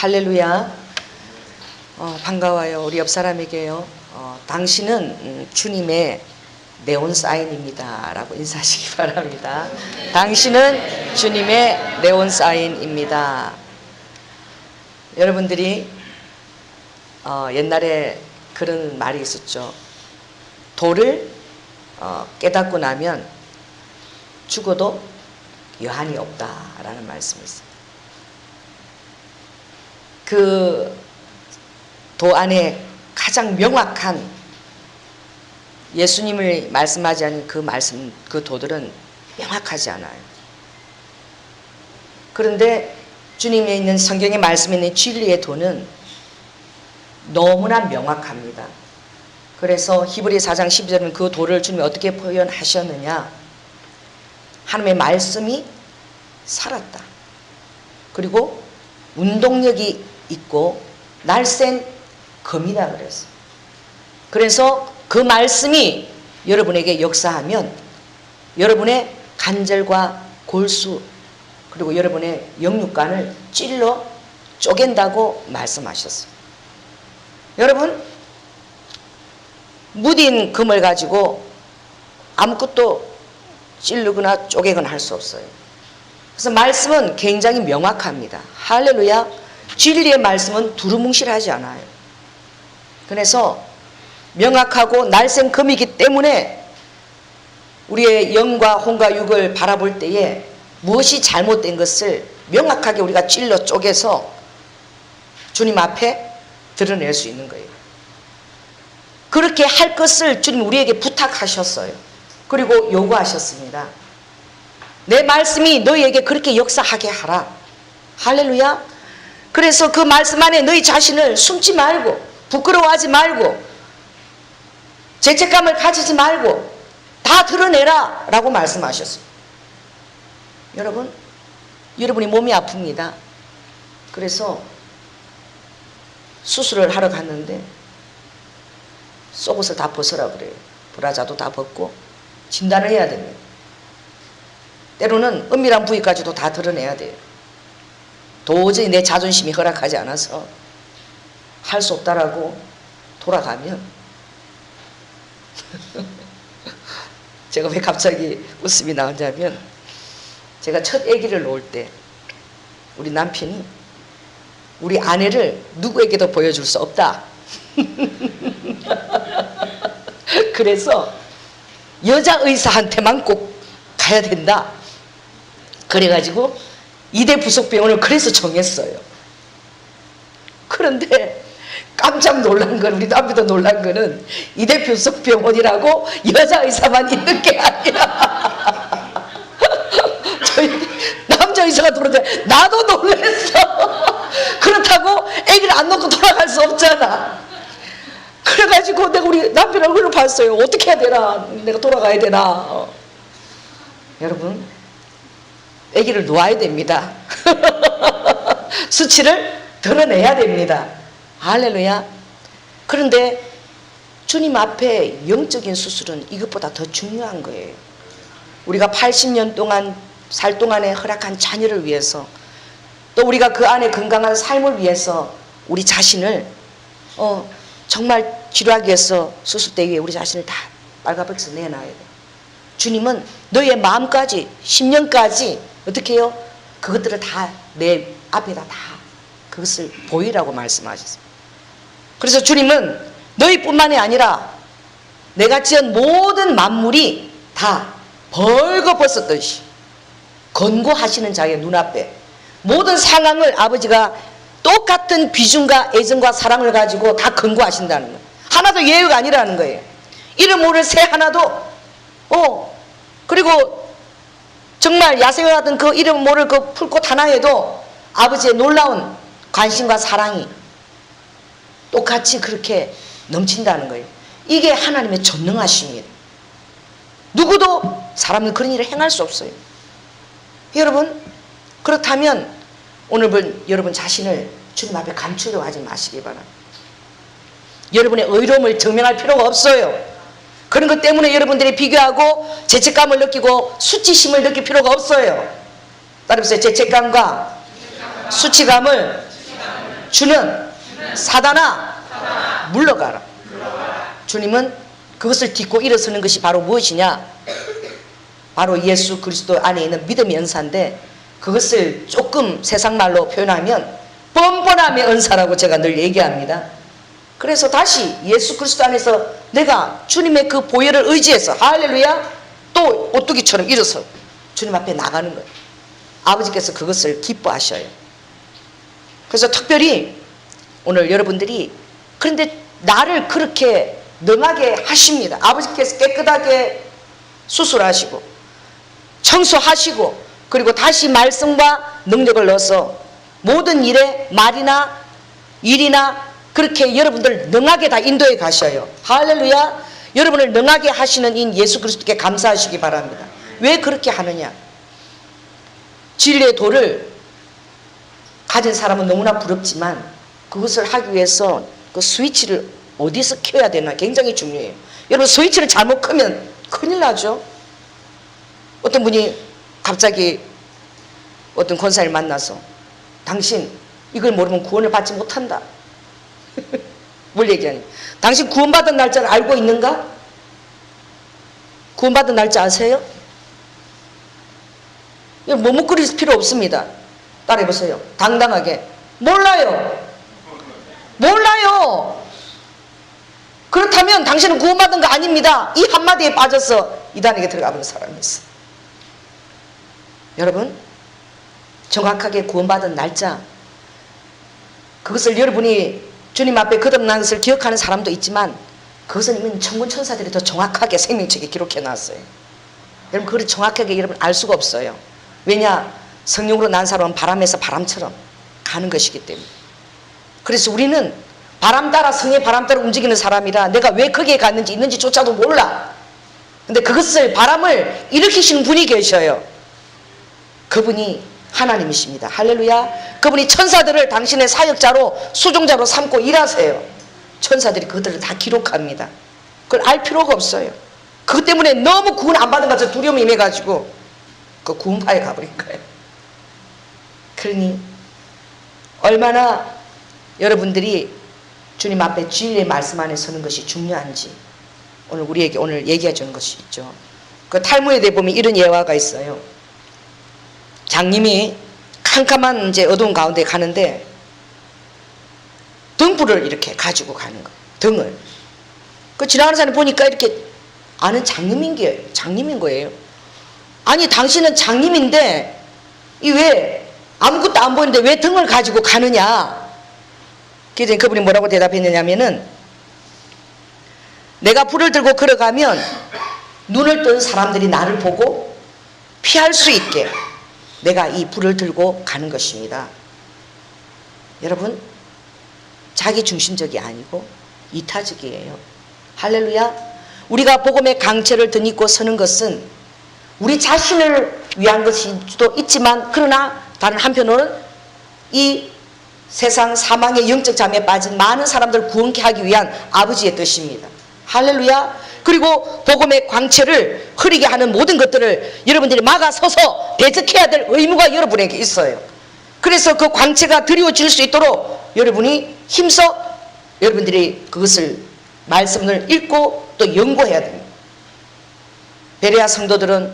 할렐루야. 반가워요. 우리 옆 사람에게요. 당신은 주님의 네온 사인입니다 라고 인사하시기 바랍니다. 당신은 주님의 네온 사인입니다. 여러분들이 옛날에 그런 말이 있었죠. 도를 깨닫고 나면 죽어도 여한이 없다라는 말씀이 있어요. 그 도 안에 가장 명확한 예수님을 말씀하지 않은 그 말씀, 그 도들은 명확하지 않아요. 그런데 주님에 있는 성경의 말씀에 있는 진리의 도는 너무나 명확합니다. 그래서 히브리서 4장 12절은 그 도를 주님이 어떻게 표현하셨느냐. 하나님의 말씀이 살았다. 그리고 운동력이 있고 날쌘 검이다 그랬어요. 그래서 그 말씀이 여러분에게 역사하면 여러분의 관절과 골수 그리고 여러분의 영육간을 찔러 쪼갠다고 말씀하셨어요. 여러분, 무딘 금을 가지고 아무것도 찌르거나 쪼개거나 할 수 없어요. 그래서 말씀은 굉장히 명확합니다. 할렐루야. 진리의 말씀은 두루뭉실하지 않아요. 그래서 명확하고 날쌘 금이기 때문에 우리의 영과 혼과 육을 바라볼 때에 무엇이 잘못된 것을 명확하게 우리가 찔러 쪼개서 주님 앞에 드러낼 수 있는 거예요. 그렇게 할 것을 주님 우리에게 부탁하셨어요. 그리고 요구하셨습니다. 내 말씀이 너희에게 그렇게 역사하게 하라. 할렐루야. 그래서 그 말씀 안에 너희 자신을 숨지 말고 부끄러워하지 말고 죄책감을 가지지 말고 다 드러내라 라고 말씀하셨어요. 여러분, 여러분이 몸이 아픕니다. 그래서 수술을 하러 갔는데 속옷을 다 벗으라 그래요. 브라자도 다 벗고 진단을 해야 됩니다. 때로는 은밀한 부위까지도 다 드러내야 돼요. 도저히 내 자존심이 허락하지 않아서 할 수 없다라고 돌아가면 제가 왜 갑자기 웃음이 나오냐면 제가 첫 아기를 놓을 때 우리 남편이 우리 아내를 누구에게도 보여줄 수 없다. 그래서 여자 의사한테만 꼭 가야 된다. 그래가지고 이대 부속병원을 그래서 정했어요. 그런데 깜짝 놀란 건, 우리 남편도 놀란 거는 이대 부속병원이라고 여자 의사만 있는 게 아니라 저희 남자 의사가 들어오는데 나도 놀랐어. 그렇다고 아기를 안 놓고 돌아갈 수 없잖아. 그래가지고 내가 우리 남편 얼굴을 봤어요. 어떻게 해야 되나, 내가 돌아가야 되나. 여러분, 아기를 놓아야 됩니다. 수치를 드러내야 됩니다. 할렐루야. 그런데 주님 앞에 영적인 수술은 이것보다 더 중요한 거예요. 우리가 80년 동안 살 동안에 허락한 자녀를 위해서, 또 우리가 그 안에 건강한 삶을 위해서 우리 자신을 정말 치료하기 위해서 수술대 위에 우리 자신을 다 빨가벗어 내놔야 돼요. 주님은 너의 마음까지, 심령까지 어떻게 해요? 그것들을 다 내 앞에다 다 그것을 보이라고 말씀하셨습니다. 그래서 주님은 너희뿐만이 아니라 내가 지은 모든 만물이 다 벌거벗었듯이 권고하시는 자의 눈앞에 모든 상황을 아버지가 똑같은 비중과 애정과 사랑을 가지고 다 권고하신다는 거예요. 하나도 예외가 아니라는 거예요. 이름 모를 새 하나도 그리고 정말 야생화 같은 그 이름 모를 그 풀꽃 하나에도 아버지의 놀라운 관심과 사랑이 똑같이 그렇게 넘친다는 거예요. 이게 하나님의 전능하심이에요. 누구도 사람은 그런 일을 행할 수 없어요. 여러분, 그렇다면 오늘 여러분 자신을 주님 앞에 감추려 하지 마시기 바랍니다. 여러분의 의로움을 증명할 필요가 없어요. 그런 것 때문에 여러분들이 비교하고 죄책감을 느끼고 수치심을 느낄 필요가 없어요. 따라해보세요. 죄책감과 수치감을 주는 사단아 물러가라. 주님은 그것을 딛고 일어서는 것이 바로 무엇이냐? 바로 예수 그리스도 안에 있는 믿음의 은사인데, 그것을 조금 세상 말로 표현하면 뻔뻔함의 은사라고 제가 늘 얘기합니다. 그래서 다시 예수 그리스도 안에서 내가 주님의 그 보혈을 의지해서 할렐루야 또 오뚜기처럼 일어서 주님 앞에 나가는 거예요. 아버지께서 그것을 기뻐하셔요. 그래서 특별히 오늘 여러분들이, 그런데 나를 그렇게 능하게 하십니다. 아버지께서 깨끗하게 수술하시고 청소하시고, 그리고 다시 말씀과 능력을 넣어서 모든 일에 말이나 일이나 그렇게 여러분들 능하게 다 인도해 가셔요. 할렐루야. 여러분을 능하게 하시는 인 예수 그리스도께 감사하시기 바랍니다. 왜 그렇게 하느냐? 진리의 도를 가진 사람은 너무나 부럽지만, 그것을 하기 위해서 그 스위치를 어디서 켜야 되나 굉장히 중요해요. 여러분, 스위치를 잘못 끄면 큰일 나죠. 어떤 분이 갑자기 어떤 권사를 만나서, 당신 이걸 모르면 구원을 받지 못한다. 뭘 얘기하니? 당신 구원받은 날짜를 알고 있는가? 구원받은 날짜 아세요? 머뭇거릴 필요 없습니다. 따라해보세요. 당당하게. 몰라요. 몰라요. 그렇다면 당신은 구원받은 거 아닙니다. 이 한마디에 빠져서 이단에게 들어가 버린 사람이 있어요. 여러분, 정확하게 구원받은 날짜, 그것을 여러분이 주님 앞에 거듭난 것을 기억하는 사람도 있지만, 그것은 이미 천군 천사들이 더 정확하게 생명책에 기록해 놨어요. 여러분, 그걸 정확하게 여러분 알 수가 없어요. 왜냐? 성령으로 난 사람은 바람에서 바람처럼 가는 것이기 때문에. 그래서 우리는 바람 따라, 성의 바람 따라 움직이는 사람이라 내가 왜 거기에 갔는지 있는지조차도 몰라. 근데 그것을, 바람을 일으키시는 분이 계셔요. 그분이 하나님이십니다. 할렐루야. 그분이 천사들을 당신의 사역자로, 수종자로 삼고 일하세요. 천사들이 그들을 다 기록합니다. 그걸 알 필요가 없어요. 그것 때문에 너무 구원 안 받은 것 같아서 두려움이 임해가지고 그 구원파에 가버린 거예요. 그러니 얼마나 여러분들이 주님 앞에 진리의 말씀 안에 서는 것이 중요한지 오늘 우리에게 오늘 얘기해 주는 것이 있죠. 그 탈무드에 보면 이런 예화가 있어요. 장님이 캄캄한 이제 어두운 가운데 가는데 등불을 이렇게 가지고 가는 거예요. 등을. 그 지나가는 사람이 보니까 이렇게 아는 장님인 거예요. 아니, 당신은 장님인데 이 왜 아무것도 안 보이는데 왜 등을 가지고 가느냐? 그랬더니 그분이 뭐라고 대답했느냐면은, 내가 불을 들고 걸어가면 눈을 뜬 사람들이 나를 보고 피할 수 있게 내가 이 불을 들고 가는 것입니다. 여러분, 자기 중심적이 아니고 이타적이에요. 할렐루야. 우리가 복음의 강체를 덧입고 서는 것은 우리 자신을 위한 것일 수도 있지만, 그러나 다른 한편으로는 이 세상 사망의 영적 잠에 빠진 많은 사람들을 구원케 하기 위한 아버지의 뜻입니다. 할렐루야. 그리고 복음의 광채를 흐리게 하는 모든 것들을 여러분들이 막아서서 대적해야 될 의무가 여러분에게 있어요. 그래서 그 광채가 드리워질 수 있도록 여러분이 힘써 여러분들이 그것을 말씀을 읽고 또 연구해야 됩니다. 베레아 성도들은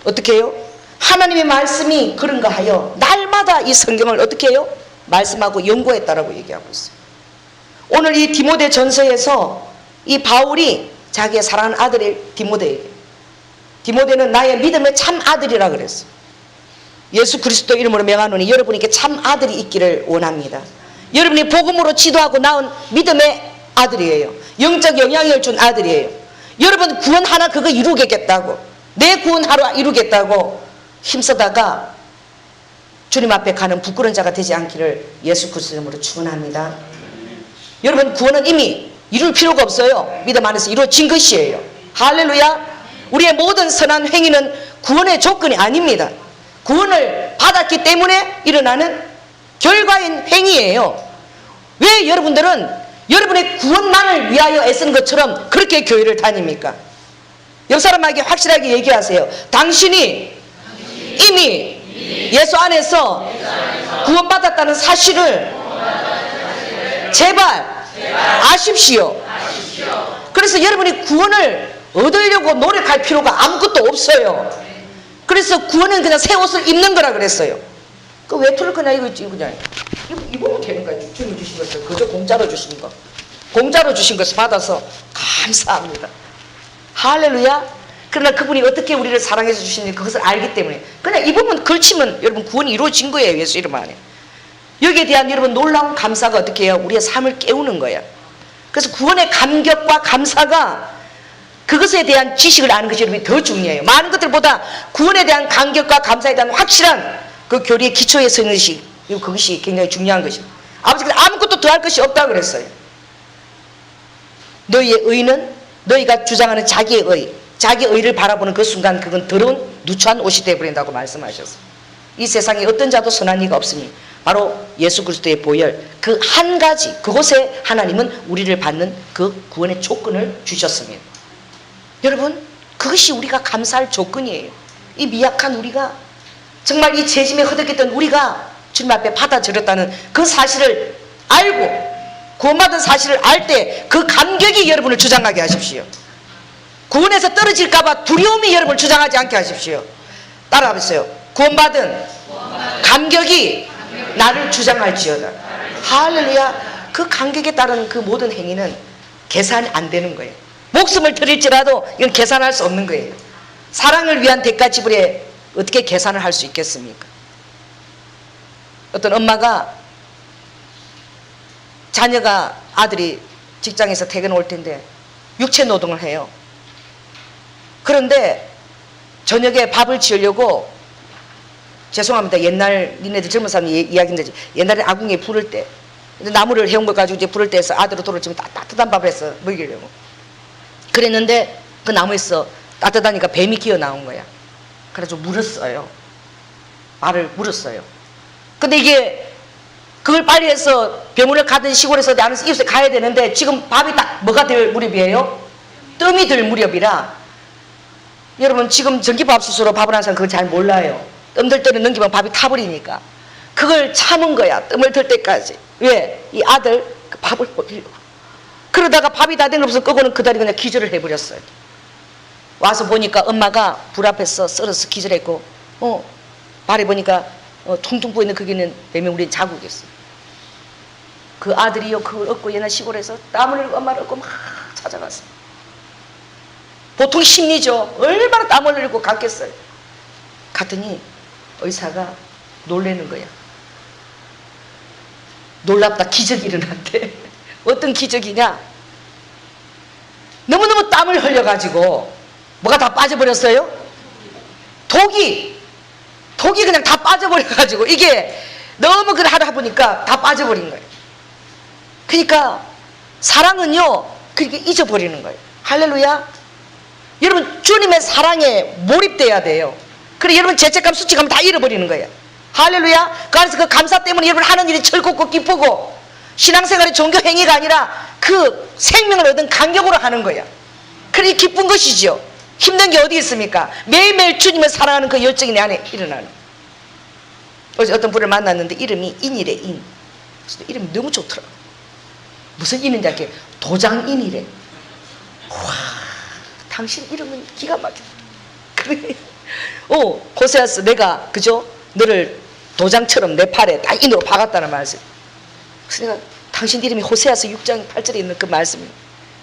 어떻게 해요? 하나님의 말씀이 그런가 하여 날마다 이 성경을 어떻게 해요? 말씀하고 연구했다라고 얘기하고 있어요. 오늘 이 디모데 전서에서 이 바울이 자기의 사랑하는 아들의 디모데에게, 디모데는 나의 믿음의 참 아들이라 그랬어요. 예수 그리스도 이름으로 명하노니 여러분에게 참 아들이 있기를 원합니다. 여러분이 복음으로 지도하고 낳은 믿음의 아들이에요. 영적 영향을 준 아들이에요. 여러분 구원 하나 그거 이루겠다고, 내 구원 하루 이루겠다고 힘쓰다가 주님 앞에 가는 부끄러운 자가 되지 않기를 예수 그리스도 이름으로 축원합니다. 여러분 구원은 이미 이룰 필요가 없어요. 믿음 안에서 이루어진 것이에요. 할렐루야. 우리의 모든 선한 행위는 구원의 조건이 아닙니다. 구원을 받았기 때문에 일어나는 결과인 행위예요. 왜 여러분들은 여러분의 구원만을 위하여 애쓰는 것처럼 그렇게 교회를 다닙니까? 옆 사람에게 확실하게 얘기하세요. 당신이 이미 예수 안에서 구원받았다는 사실을 제발 아십시오. 그래서 여러분이 구원을 얻으려고 노력할 필요가 아무것도 없어요. 그래서 구원은 그냥 새 옷을 입는 거라 그랬어요. 그 왜 털을 거냐 이거 그냥 입으면 되는 거야. 주님 주신 것을 그저 공짜로 주신 거, 공짜로 주신 것을 받아서 감사합니다. 할렐루야. 그러나 그분이 어떻게 우리를 사랑해서 주시는지 그것을 알기 때문에 그냥 입으면 걸치면 여러분 구원이 이루어진 거예요. 예수 이름 안에. 여기에 대한 여러분 놀라운 감사가 어떻게 해요? 우리의 삶을 깨우는 거야. 그래서 구원의 감격과 감사가 그것에 대한 지식을 아는 것이 여러분이 더 중요해요. 많은 것들보다 구원에 대한 감격과 감사에 대한 확실한 그 교리의 기초에 서는 것이 그것이 굉장히 중요한 것입니다. 아버지께서 아무것도 더할 것이 없다고 그랬어요. 너희의 의는 너희가 주장하는 자기의 의를 바라보는 그 순간 그건 더러운 누추한 옷이 되어버린다고 말씀하셨어요. 이 세상에 어떤 자도 선한 이가 없으니 바로 예수 그리스도의 보혈 그 한 가지 그곳에 하나님은 우리를 받는 그 구원의 조건을 주셨습니다. 여러분 그것이 우리가 감사할 조건이에요. 이 미약한 우리가 정말 이 죄짐에 허덕였던 우리가 주님 앞에 받아들였다는 그 사실을 알고 구원받은 사실을 알 때 그 감격이 여러분을 주장하게 하십시오. 구원에서 떨어질까봐 두려움이 여러분을 주장하지 않게 하십시오. 따라하세요. 구원받은 감격이 나를 주장할지어다. 할렐루야. 그 감격에 따른 그 모든 행위는 계산이 안 되는 거예요. 목숨을 드릴지라도 이건 계산할 수 없는 거예요. 사랑을 위한 대가 지불에 어떻게 계산을 할 수 있겠습니까? 어떤 엄마가 자녀가 아들이 직장에서 퇴근 올 텐데 육체 노동을 해요. 그런데 저녁에 밥을 지으려고 죄송합니다. 옛날 니네들 젊은 사람 이야기인데 옛날에 아궁이에 불을 때 나무를 해온 걸 가지고 이제 불을 떼서 아들을 돌을 치면 따뜻한 밥을 해서 먹이려고 그랬는데 그 나무에서 따뜻하니까 뱀이 기어 나온 거야. 그래서 물었어요. 말을 물었어요. 근데 이게 그걸 빨리 해서 병원을 가든 시골에서 나는 이웃에 가야 되는데 지금 밥이 딱 뭐가 될 무렵이에요? 뜸이 들 무렵이라 여러분 지금 전기밥솥으로 밥을 하는 사람 그걸 잘 몰라요. 뜸 들 때는 넘기면 밥이 타버리니까 그걸 참은 거야. 뜸을 들 때까지. 왜? 이 아들 그 밥을 먹이려고. 그러다가 밥이 다 된 거 없어서 끄고는 그다리 그냥 기절을 해버렸어요. 와서 보니까 엄마가 불 앞에서 썰어서 기절했고 발에 보니까 퉁퉁 부어있는 거기는 뱀이 우리 자국이었어요. 그 아들이요 그걸 얻고 옛날 시골에서 땀을 흘리고 엄마를 얻고 막 찾아갔어요. 보통 심리죠. 얼마나 땀을 흘리고 갔겠어요. 갔더니 의사가 놀라는 거야. 놀랍다. 기적이 일어났대. 어떤 기적이냐? 너무너무 땀을 흘려가지고 뭐가 다 빠져버렸어요? 독이 그냥 다 빠져버려가지고 이게 너무 그걸 하다 보니까 다 빠져버린 거예요. 그러니까 사랑은요 그렇게 잊어버리는 거예요. 할렐루야. 여러분 주님의 사랑에 몰입돼야 돼요. 그래 여러분 죄책감 수치감 다 잃어버리는 거예요. 할렐루야. 그래서 그 감사 때문에 여러분 하는 일이 즐겁고 기쁘고 신앙생활의 종교 행위가 아니라 그 생명을 얻은 감격으로 하는 거야. 그래 기쁜 것이죠. 힘든 게 어디 있습니까? 매일매일 주님을 사랑하는 그 열정이 내 안에 일어나는. 어제 어떤 분을 만났는데 이름이 인이래. 인. 그래서 이름이 너무 좋더라. 무슨 인인지 알게? 도장인이래. 와, 당신 이름은 기가 막혀. 그래. 호세아스 내가 그죠? 너를 도장처럼 내 팔에 딱 인으로 박았다는 말씀. 그래서 내가 당신 이름이 호세아서 6장 8절에 있는 그 말씀이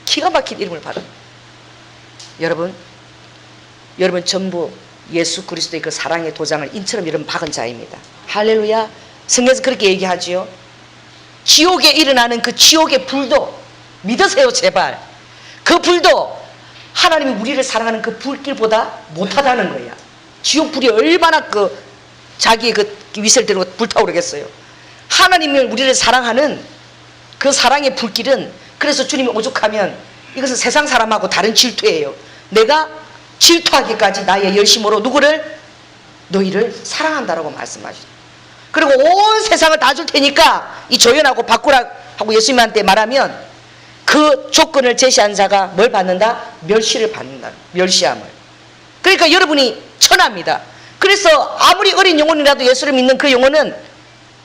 기가 막힌 이름을 받아. 여러분 전부 예수 그리스도의 그 사랑의 도장을 인처럼 여러분 박은 자입니다. 할렐루야. 성경에서 그렇게 얘기하지요. 지옥에 일어나는 그 지옥의 불도 믿으세요 제발. 그 불도 하나님이 우리를 사랑하는 그 불길보다 못하다는 거야. 지옥 불이 얼마나 그 자기의 그 위세를 들고 불타오르겠어요. 하나님을 우리를 사랑하는 그 사랑의 불길은 그래서 주님이 오죽하면 이것은 세상 사람하고 다른 질투예요. 내가 질투하기까지 나의 열심으로 누구를? 너희를 사랑한다라고 말씀하시죠. 그리고 온 세상을 다 줄 테니까 이 조연하고 바꾸라 하고 예수님한테 말하면 그 조건을 제시한 자가 뭘 받는다? 멸시를 받는다. 멸시함을. 그러니까 여러분이 천합니다. 그래서 아무리 어린 영혼이라도 예수를 믿는 그 영혼은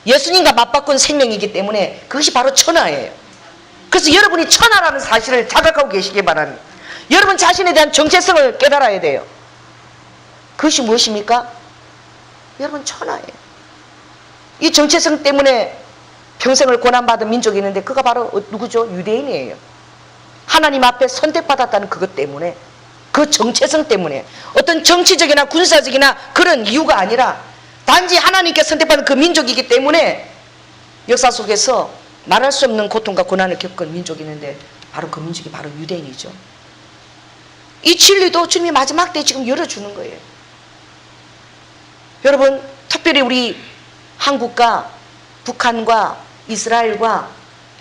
예수님과 맞바꾼 생명이기 때문에 그것이 바로 천하예요. 그래서 여러분이 천하라는 사실을 자각하고 계시기 바랍니다. 여러분 자신에 대한 정체성을 깨달아야 돼요. 그것이 무엇입니까? 여러분 천하예요. 이 정체성 때문에 평생을 고난받은 민족이 있는데 그가 바로 누구죠? 유대인이에요. 하나님 앞에 선택받았다는 그것 때문에, 그 정체성 때문에, 어떤 정치적이나 군사적이나 그런 이유가 아니라 단지 하나님께 선택받은 그 민족이기 때문에 역사 속에서 말할 수 없는 고통과 고난을 겪은 민족이 있는데 바로 그 민족이 바로 유대인이죠. 이 진리도 주님이 마지막 때에 지금 열어주는 거예요. 여러분 특별히 우리 한국과 북한과 이스라엘과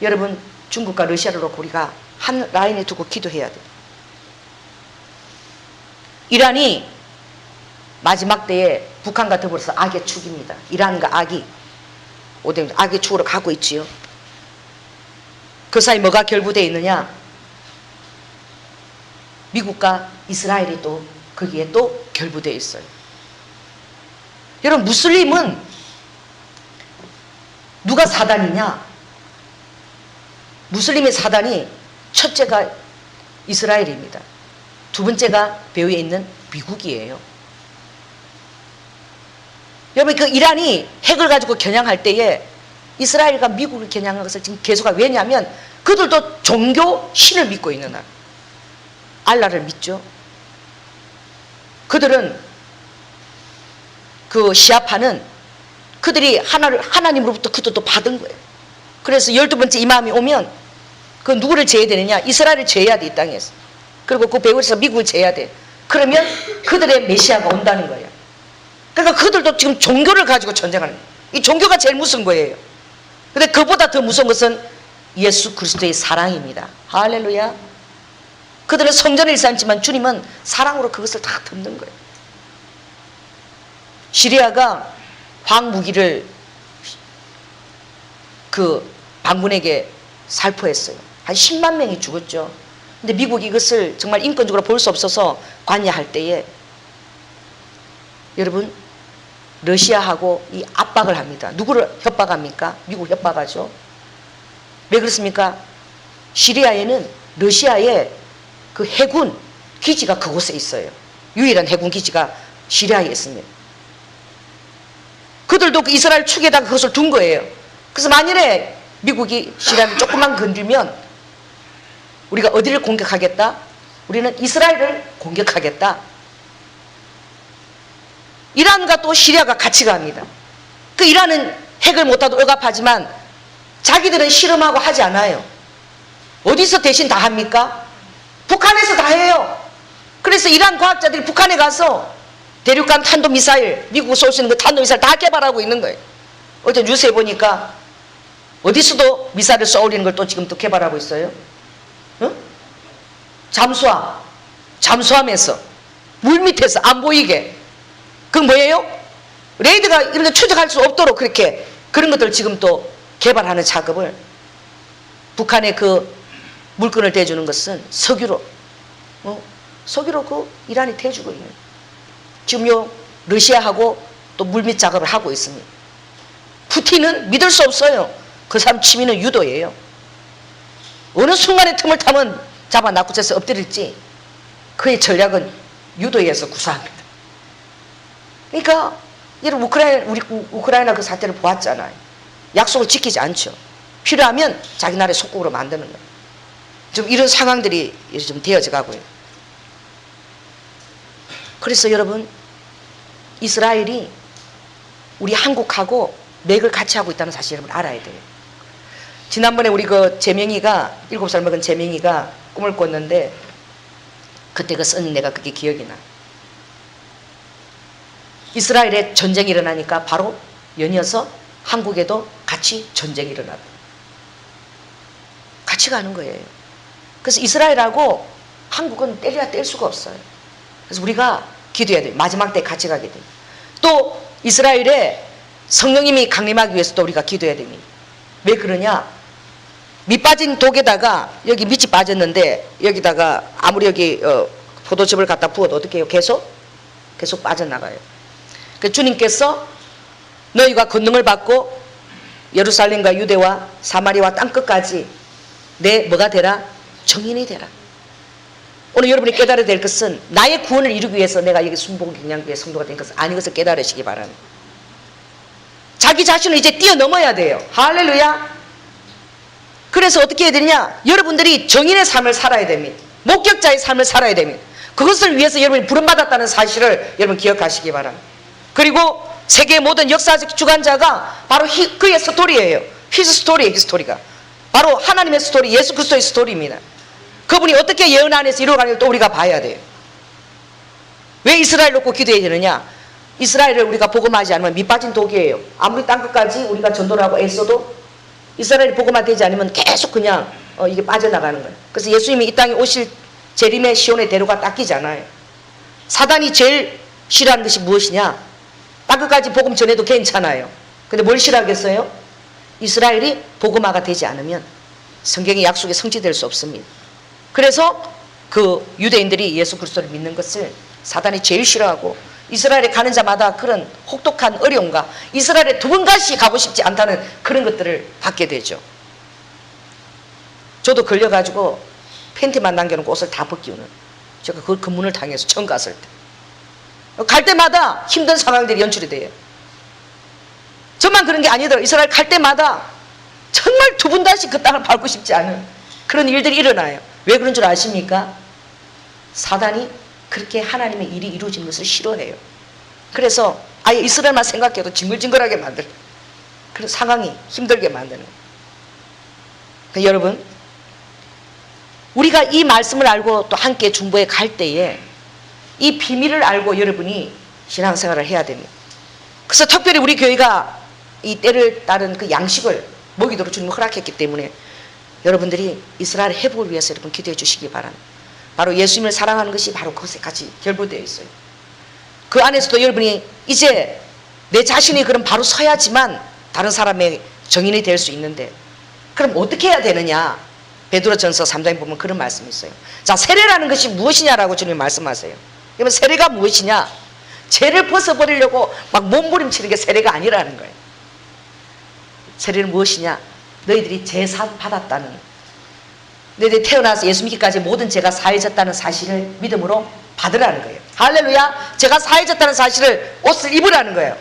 여러분 중국과 러시아를 놓고 우리가 한 라인에 두고 기도해야 돼요. 이란이 마지막 때에 북한과 더불어서 악의 축입니다. 이란과 악이 악의 축으로 가고 있지요. 그 사이 뭐가 결부되어 있느냐? 미국과 이스라엘이 또 거기에 또 결부되어 있어요. 여러분 무슬림은 누가 사단이냐? 무슬림의 사단이 첫째가 이스라엘입니다. 두 번째가 배후에 있는 미국이에요. 여러분 그 이란이 핵을 가지고 겨냥할 때에 이스라엘과 미국을 겨냥한 것을 지금 계속하고, 왜냐하면 그들도 종교 신을 믿고 있는 나라, 알라를 믿죠. 그들은 그 시아파는 그들이 하나님으로부터 그들도 받은 거예요. 그래서 12번째 이맘이 오면 그 누구를 제해야 되느냐? 이스라엘을 제해야 돼, 이 땅에서. 그리고 그 배후에서 미국을 제해야 돼. 그러면 그들의 메시아가 온다는 거예요. 그러니까 그들도 지금 종교를 가지고 전쟁하는 거예요. 이 종교가 제일 무서운 거예요. 근데 그보다 더 무서운 것은 예수 그리스도의 사랑입니다. 할렐루야. 그들은 성전을 일삼지만 주님은 사랑으로 그것을 다 덮는 거예요. 시리아가 황무기를 그 반군에게 살포했어요. 한 10만 명이 죽었죠. 근데 미국이 이것을 정말 인권적으로 볼 수 없어서 관여할 때에 여러분 러시아하고 이 압박을 합니다. 누구를 협박합니까? 미국 협박하죠. 왜 그렇습니까? 시리아에는 러시아의 그 해군 기지가 그곳에 있어요. 유일한 해군 기지가 시리아에 있습니다. 그들도 그 이스라엘 축에다가 그것을 둔 거예요. 그래서 만일에 미국이 시리아를 조금만 건들면 우리가 어디를 공격하겠다? 우리는 이스라엘을 공격하겠다. 이란과 또 시리아가 같이 갑니다. 그 이란은 핵을 못하도 억압하지만 자기들은 실험하고 하지 않아요. 어디서 대신 다 합니까? 북한에서 다 해요. 그래서 이란 과학자들이 북한에 가서 대륙간 탄도미사일, 미국 쏠 수 있는 그 탄도미사일 다 개발하고 있는 거예요. 어제 뉴스에 보니까 어디서도 미사일을 쏘올리는 걸 또 지금 또 개발하고 있어요. 응? 잠수함에서 물 밑에서 안 보이게. 그건 뭐예요? 레이더가 이런 데 추적할 수 없도록 그렇게 그런 것들을 지금 또 개발하는 작업을, 북한의 그 물건을 대주는 것은 석유로, 석유로 그 이란이 대주고 있는, 지금 요 러시아하고 또 물밑 작업을 하고 있습니다. 푸틴은 믿을 수 없어요. 그 사람 취미는 유도예요. 어느 순간에 틈을 타면 잡아 낙구쳐서 엎드릴지 그의 전략은 유도에 의해서 구사합니다. 그러니까 여러분 우리 우크라이나 그 사태를 보았잖아요. 약속을 지키지 않죠. 필요하면 자기 나라의 속국으로 만드는 거예요. 좀 이런 상황들이 좀 되어져 가고요. 그래서 여러분 이스라엘이 우리 한국하고 맥을 같이 하고 있다는 사실 여러분 알아야 돼요. 지난번에 우리 그 재명이가 7살 먹은 재명이가 꿈을 꿨는데 그때 그 쓴 내가 그게 기억이 나. 이스라엘에 전쟁이 일어나니까 바로 연이어서 한국에도 같이 전쟁이 일어나다. 같이 가는 거예요. 그래서 이스라엘하고 한국은 뗄래야 뗄 수가 없어요. 그래서 우리가 기도해야 돼요. 마지막 때 같이 가게 돼요. 또 이스라엘에 성령님이 강림하기 위해서 또 우리가 기도해야 됩니다. 왜 그러냐? 밑 빠진 독에다가 여기 밑이 빠졌는데 여기다가 아무리 여기 포도즙을 갖다 부어도 어떻게 해요? 계속 빠져나가요. 그 주님께서 너희가 권능을 받고 예루살렘과 유대와 사마리아와 땅끝까지 내 뭐가 되라? 증인이 되라. 오늘 여러분이 깨달아야 될 것은 나의 구원을 이루기 위해서 내가 여기 순복음 경량교회 성도가 된 것은 아닌 것을 깨달으시기 바랍니다. 자기 자신을 이제 뛰어넘어야 돼요. 할렐루야. 그래서 어떻게 해야 되느냐? 여러분들이 정인의 삶을 살아야 됩니다. 목격자의 삶을 살아야 됩니다. 그것을 위해서 여러분이 부름받았다는 사실을 여러분 기억하시기 바랍니다. 그리고 세계의 모든 역사적 주관자가 바로 그의 스토리예요. 히스 스토리예요. 히스토리가 바로 하나님의 스토리, 예수 그리스도의 스토리입니다. 그분이 어떻게 예언 안에서 이루어가는지 또 우리가 봐야 돼요. 왜 이스라엘 놓고 기도해야 되느냐? 이스라엘을 우리가 복음하지 않으면 밑빠진 독이에요. 아무리 땅끝까지 우리가 전도를 하고 애써도 이스라엘이 복음화되지 않으면 계속 그냥 이게 빠져나가는 거예요. 그래서 예수님이 이 땅에 오실 재림의 시온의 대로가 닦이잖아요. 사단이 제일 싫어하는 것이 무엇이냐? 땅끝까지 복음 전해도 괜찮아요. 근데 뭘 싫어하겠어요? 이스라엘이 복음화가 되지 않으면 성경의 약속이 성취될 수 없습니다. 그래서 그 유대인들이 예수 그리스도를 믿는 것을 사단이 제일 싫어하고 이스라엘에 가는 자마다 그런 혹독한 어려움과 이스라엘에 두 번 다시 가고 싶지 않다는 그런 것들을 받게 되죠. 저도 걸려가지고 팬티만 남겨놓고 옷을 다 벗기우는 제가 그 근문을 당해서 처음 갔을 때 갈 때마다 힘든 상황들이 연출이 돼요. 저만 그런 게 아니더라고요. 이스라엘 갈 때마다 정말 두 번 다시 그 땅을 밟고 싶지 않은 그런 일들이 일어나요. 왜 그런 줄 아십니까? 사단이 그렇게 하나님의 일이 이루어지는 것을 싫어해요. 그래서 아예 이스라엘만 생각해도 징글징글하게 만드는 그런 상황이 힘들게 만드는 거예요. 여러분, 우리가 이 말씀을 알고 또 함께 중보에 갈 때에 이 비밀을 알고 여러분이 신앙생활을 해야 됩니다. 그래서 특별히 우리 교회가 이 때를 따른 그 양식을 먹이도록 주님이 허락했기 때문에 여러분들이 이스라엘 회복을 위해서 여러분 기도해 주시기 바랍니다. 바로 예수님을 사랑하는 것이 바로 그것에 같이 결부되어 있어요. 그 안에서도 여러분이 이제 내 자신이 그럼 바로 서야지만 다른 사람의 정인이 될 수 있는데 그럼 어떻게 해야 되느냐? 베드로전서 3장에 보면 그런 말씀이 있어요. 자, 세례라는 것이 무엇이냐라고 주님이 말씀하세요. 그러면 세례가 무엇이냐? 죄를 벗어버리려고 막 몸부림치는 게 세례가 아니라는 거예요. 세례는 무엇이냐? 너희들이 제사 받았다는, 너희들이 태어나서 예수 믿기까지 모든 죄가 사해졌다는 사실을 믿음으로 받으라는 거예요. 할렐루야. 죄가 사해졌다는 사실을 옷을 입으라는 거예요.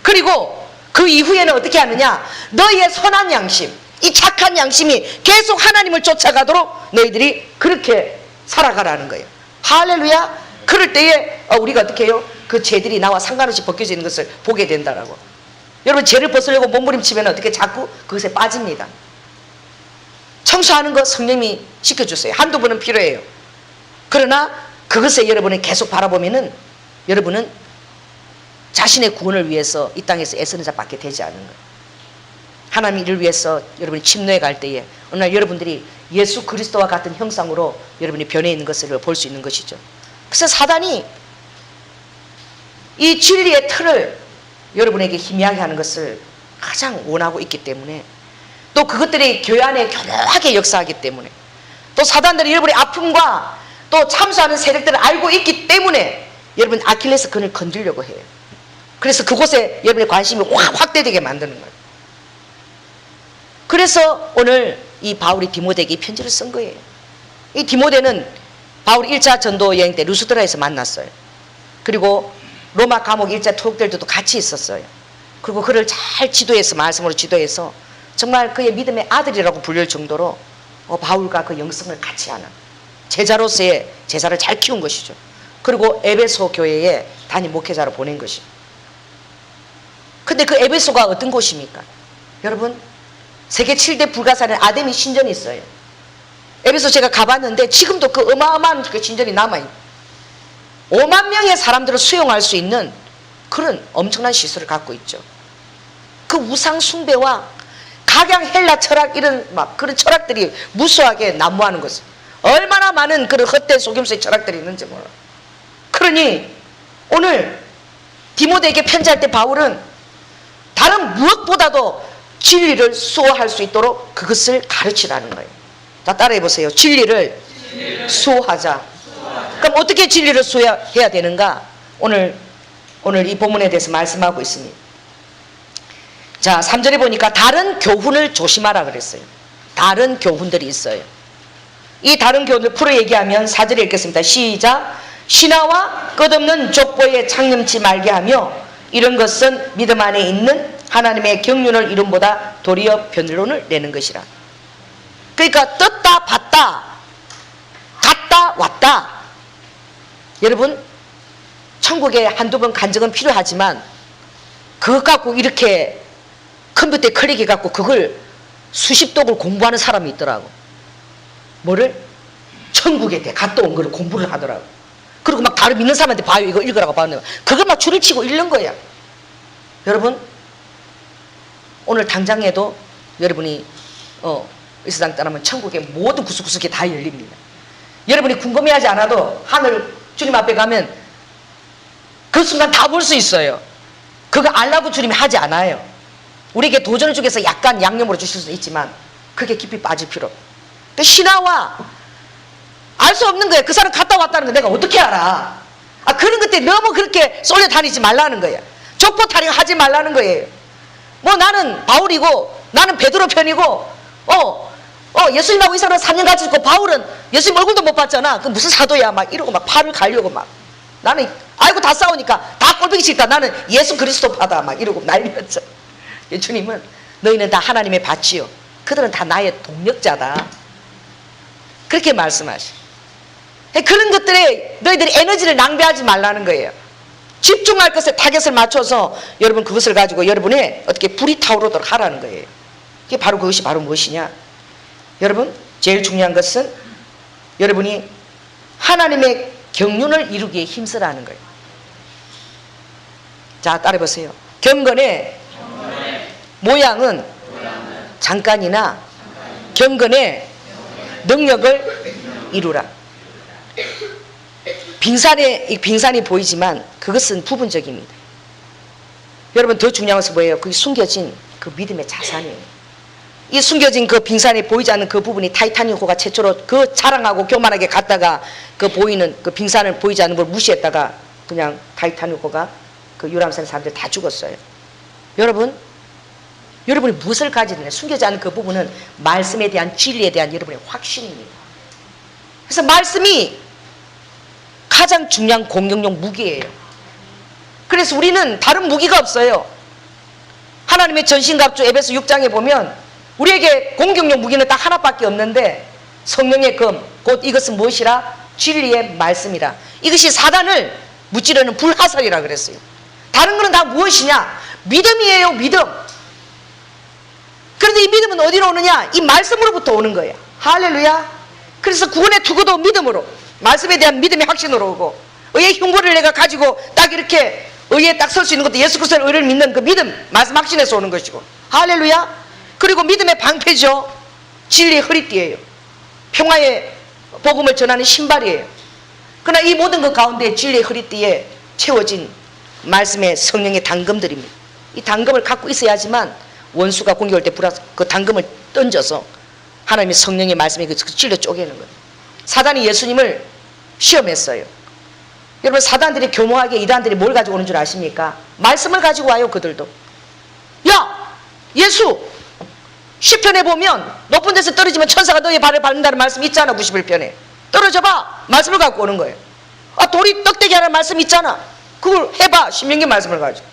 그리고 그 이후에는 어떻게 하느냐? 너희의 선한 양심, 이 착한 양심이 계속 하나님을 쫓아가도록 너희들이 그렇게 살아가라는 거예요. 할렐루야. 그럴 때에 우리가 어떻게 해요? 그 죄들이 나와 상관없이 벗겨지는 것을 보게 된다라고. 여러분, 죄를 벗으려고 몸부림치면 어떻게 자꾸 그것에 빠집니다. 청소하는 거 성령이 시켜주세요. 한두 번은 필요해요. 그러나 그것에 여러분이 계속 바라보면은 여러분은 자신의 구원을 위해서 이 땅에서 애쓰는 자밖에 되지 않은 거예요. 하나님 일을 위해서 여러분이 침노해 갈 때에 어느 날 여러분들이 예수 그리스도와 같은 형상으로 여러분이 변해 있는 것을 볼 수 있는 것이죠. 그래서 사단이 이 진리의 틀을 여러분에게 희미하게 하는 것을 가장 원하고 있기 때문에, 또 그것들이 교회 안에 교묘하게 역사하기 때문에, 또 사단들이 여러분의 아픔과 또 참수하는 세력들을 알고 있기 때문에 여러분 아킬레스 건을 건드리려고 해요. 그래서 그곳에 여러분의 관심이 확대되게 만드는 거예요. 그래서 오늘 이 바울이 디모데에게 이 편지를 쓴 거예요. 이 디모데는 바울이 1차 전도 여행 때 루스드라에서 만났어요. 그리고 로마 감옥 1차 투옥될 때도 같이 있었어요. 그리고 그를 잘 지도해서, 말씀으로 지도해서 정말 그의 믿음의 아들이라고 불릴 정도로 바울과 그 영성을 같이 하는 제자로서의 제자를 잘 키운 것이죠. 그리고 에베소 교회에 단임 목회자로 보낸 것입니다. 근데 그 에베소가 어떤 곳입니까? 여러분, 세계 7대 불가사의 아데미 신전이 있어요. 에베소 제가 가봤는데 지금도 그 어마어마한 그 신전이 남아있어요. 5만 명의 사람들을 수용할 수 있는 그런 엄청난 시설을 갖고 있죠. 그 우상 숭배와 각양 헬라 철학, 이런 막 그런 철학들이 무수하게 난무하는 것을, 얼마나 많은 그런 헛된 속임수의 철학들이 있는지 몰라. 그러니 오늘 디모데에게 편지할 때 바울은 다른 무엇보다도 진리를 수호할 수 있도록 그것을 가르치라는 거예요. 자, 따라해 보세요. 진리를 수호하자. 그럼 어떻게 진리를 수호해야 되는가? 오늘 이 본문에 대해서 말씀하고 있습니다. 자, 3절에 보니까 다른 교훈을 조심하라 그랬어요. 다른 교훈들이 있어요. 이 다른 교훈을 풀어 얘기하면 4절에 읽겠습니다. 시작. 신하와 끝없는 족보에 창념치 말게 하며 이런 것은 믿음 안에 있는 하나님의 경륜을 이름보다 도리어 변론을 내는 것이라. 그러니까 떴다 봤다 갔다 왔다. 여러분, 천국에 한두 번 간 적은 필요하지만 그것 갖고 이렇게 컴퓨터에 클릭해 갖고 그걸 수십 독을 공부하는 사람이 있더라고. 뭐를? 천국에 갔다 온 거를 공부를 하더라고. 그리고 막 다른 믿는 사람한테 봐요. 이거 읽으라고 봤는데 그걸 막 줄을 치고 읽는 거야. 여러분, 오늘 당장에도 여러분이 이 세상 떠나면 천국의 모든 구석구석이 다 열립니다. 여러분이 궁금해하지 않아도 하늘 주님 앞에 가면 그 순간 다 볼 수 있어요. 그거 알라고 주님이 하지 않아요. 우리에게 도전을 주기위해서 약간 양념으로 주실 수도 있지만 그게 깊이 빠질 필요 없어요. 신하와 알 수 없는 거예요. 그 사람 갔다 왔다는 거 내가 어떻게 알아? 그런 것들 너무 그렇게 쏠려 다니지 말라는 거예요. 족보 타령하지 말라는 거예요. 뭐 나는 바울이고 나는 베드로 편이고 예수님하고 이 사람은 3년 같이 있고 바울은 예수님 얼굴도 못 봤잖아. 그 무슨 사도야 막 이러고 막 팔을 갈려고 막 나는 아이고 다 싸우니까 다 꼴보기 싫다. 나는 예수 그리스도파다 막 이러고 난리였죠. 주님은 너희는 다 하나님의 밭이요 그들은 다 나의 동력자다. 그렇게 말씀하시죠. 그런 것들에 너희들이 에너지를 낭비하지 말라는 거예요. 집중할 것에 타겟을 맞춰서 여러분 그것을 가지고 여러분의 어떻게 불이 타오르도록 하라는 거예요. 그게 바로 그것이 바로 무엇이냐? 여러분, 제일 중요한 것은 여러분이 하나님의 경륜을 이루기에 힘쓰라는 거예요. 자, 따라해보세요. 경건의 모양은 잠깐이나 경건의 능력을 이루라. 빙산이 보이지만 그것은 부분적입니다. 여러분, 더 중요한 것은 뭐예요? 그게 숨겨진 그 믿음의 자산이에요. 이 숨겨진 그 빙산에 보이지 않는 그 부분이 타이타닉호가 최초로 그 자랑하고 교만하게 갔다가 그 보이는 그 빙산을 보이지 않는 걸 무시했다가 그냥 타이타닉호가 그 유람선 사람들 다 죽었어요. 여러분이 무엇을 가지느냐? 숨겨지 않은 그 부분은 말씀에 대한 진리에 대한 여러분의 확신입니다. 그래서 말씀이 가장 중요한 공격용 무기예요. 그래서 우리는 다른 무기가 없어요. 하나님의 전신갑주 에베소 6장에 보면 우리에게 공격용 무기는 딱 하나밖에 없는데 성령의 검, 곧 이것은 무엇이라? 진리의 말씀이라. 이것이 사단을 무찌르는 불화살이라 그랬어요. 다른 거는 다 무엇이냐? 믿음이에요. 믿음. 그런데 이 믿음은 어디로 오느냐? 이 말씀으로부터 오는 거예요. 할렐루야. 그래서 구원의 투구도 믿음으로, 말씀에 대한 믿음의 확신으로 오고, 의의 흉보를 내가 가지고 딱 이렇게 의에 딱 설 수 있는 것도 예수 그리스도의 의를 믿는 그 믿음, 말씀 확신에서 오는 것이고, 할렐루야. 그리고 믿음의 방패죠. 진리의 허리띠예요. 평화의 복음을 전하는 신발이에요. 그러나 이 모든 것 가운데 진리의 허리띠에 채워진 말씀의 성령의 당금들입니다. 이 당금을 갖고 있어야지만 원수가 공격할 때 그 당금을 던져서 하나님의 성령의 말씀에 그 찔러 쪼개는 거예요. 사단이 예수님을 시험했어요. 여러분, 사단들이 교묘하게 이단들이 뭘 가지고 오는 줄 아십니까? 말씀을 가지고 와요. 그들도. 야! 예수! 시편에 보면 높은 데서 떨어지면 천사가 너의 발을 밟는다는 말씀 있잖아. 91편에. 떨어져봐. 말씀을 갖고 오는 거예요. 돌이 떡대기 하라는 말씀 있잖아. 그걸 해봐. 신명기 말씀을 가지고.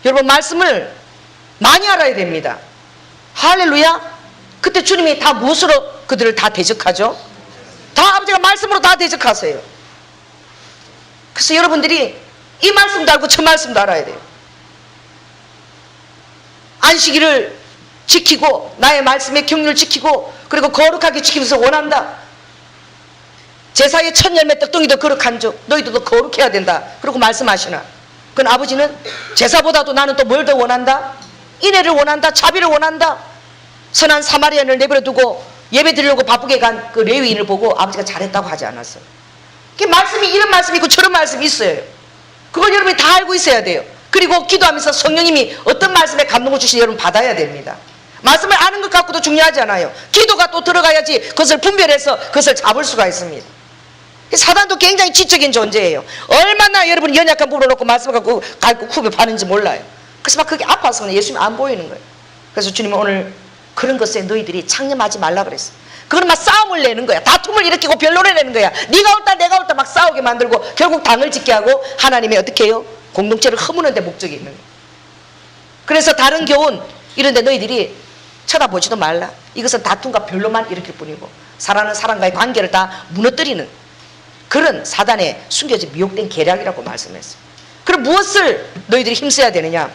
여러분, 말씀을 많이 알아야 됩니다. 할렐루야. 그때 주님이 다 무엇으로 그들을 다 대적하죠? 다 아버지가 말씀으로 다 대적하세요. 그래서 여러분들이 이 말씀도 알고 저 말씀도 알아야 돼요. 안식일을 지키고 나의 말씀의 경륜을 지키고 그리고 거룩하게 지키면서 원한다. 제사의 첫 열매 떡덩이도 거룩한 줄 너희도 더 거룩해야 된다. 그리고 말씀하시나. 그건 아버지는 제사보다도 나는 또 뭘 더 원한다? 인애를 원한다. 자비를 원한다. 선한 사마리아인을 내버려 두고 예배 드리려고 바쁘게 간 그 레위인을 보고 아버지가 잘했다고 하지 않았어요. 그 말씀이 이런 말씀이 있고 저런 말씀이 있어요. 그걸 여러분이 다 알고 있어야 돼요. 그리고 기도하면서 성령님이 어떤 말씀에 감동을 주시는지 여러분 받아야 됩니다. 말씀을 아는 것 갖고도 중요하지 않아요. 기도가 또 들어가야지 그것을 분별해서 그것을 잡을 수가 있습니다. 사단도 굉장히 지적인 존재예요. 얼마나 여러분이 연약한 부분을 놓고 말씀을 갖고 갈고 구별하는지 몰라요. 그래서 막 그게 아파서 그냥 예수님이 안 보이는 거예요. 그래서 주님은 오늘 그런 것에 너희들이 창념하지 말라 그랬어. 그건 막 싸움을 내는 거야. 다툼을 일으키고 변론을 내는 거야. 네가 옳다 내가 옳다 막 싸우게 만들고 결국 당을 짓게 하고 하나님이 어떻게 해요? 공동체를 허무는 데 목적이 있는 거예요. 그래서 다른 교훈 이런 데 너희들이 쳐다보지도 말라. 이것은 다툼과 변론만 일으킬 뿐이고 사랑하는 사람과의 관계를 다 무너뜨리는 그런 사단의 숨겨진 미혹된 계략이라고 말씀했어요. 그럼 무엇을 너희들이 힘써야 되느냐?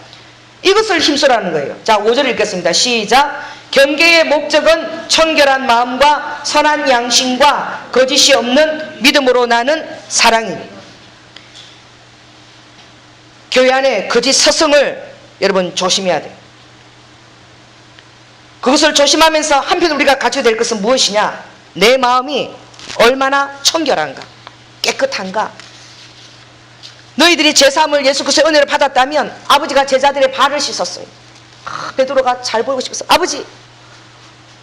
이것을 힘쓰라는 거예요. 자, 5절 읽겠습니다. 시작. 경계의 목적은 청결한 마음과 선한 양심과 거짓이 없는 믿음으로 나는 사랑이니. 교회 안에 거짓 서성을 여러분 조심해야 돼요. 그것을 조심하면서 한편 우리가 갖춰야 될 것은 무엇이냐? 내 마음이 얼마나 청결한가, 깨끗한가. 너희들이 제3을 예수 그리스도의 은혜를 받았다면 아버지가 제자들의 발을 씻었어요. 베드로가 잘 보이고 싶어서 아버지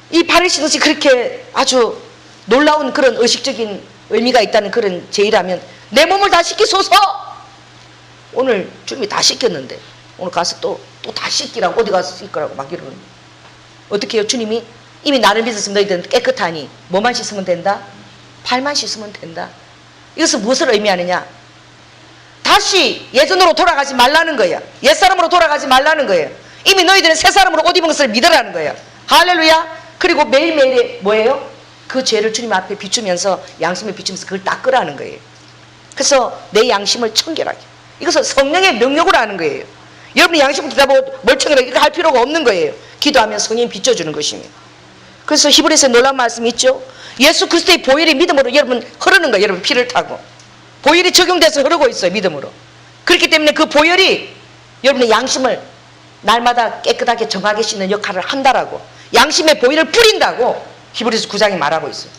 이 발을 씻는 것이 그렇게 아주 놀라운 그런 의식적인 의미가 있다는 그런 제의라면 내 몸을 다 씻기소서. 오늘 주님이 다 씻겼는데 오늘 가서 또 다 씻기라고 어디 가서 씻기라고 막 이러는. 어떻게 해요? 주님이 이미 나를 믿었으면 너희들은 깨끗하니 뭐만 씻으면 된다? 발만 씻으면 된다. 이것은 무엇을 의미하느냐? 다시 예전으로 돌아가지 말라는 거예요. 옛사람으로 돌아가지 말라는 거예요. 이미 너희들은 새사람으로 옷 입은 것을 믿으라는 거예요. 할렐루야. 그리고 매일매일에 뭐예요? 그 죄를 주님 앞에 비추면서 양심을 비추면서 그걸 닦으라는 거예요. 그래서 내 양심을 청결하게. 이것은 성령의 명령으로 하는 거예요. 여러분이 양심을 기다보고 멀쩡하게 이거 할 필요가 없는 거예요. 기도하면 성령이 비춰주는 것입니다. 그래서 히브리서에 놀라운 말씀이 있죠. 예수 그리스도의 보혈이 믿음으로 여러분 흐르는 거예요. 여러분 피를 타고 보혈이 적용돼서 흐르고 있어요. 믿음으로. 그렇기 때문에 그 보혈이 여러분의 양심을 날마다 깨끗하게 정하게 씻는 역할을 한다라고, 양심의 보혈을 뿌린다고 히브리서 9장이 말하고 있어요.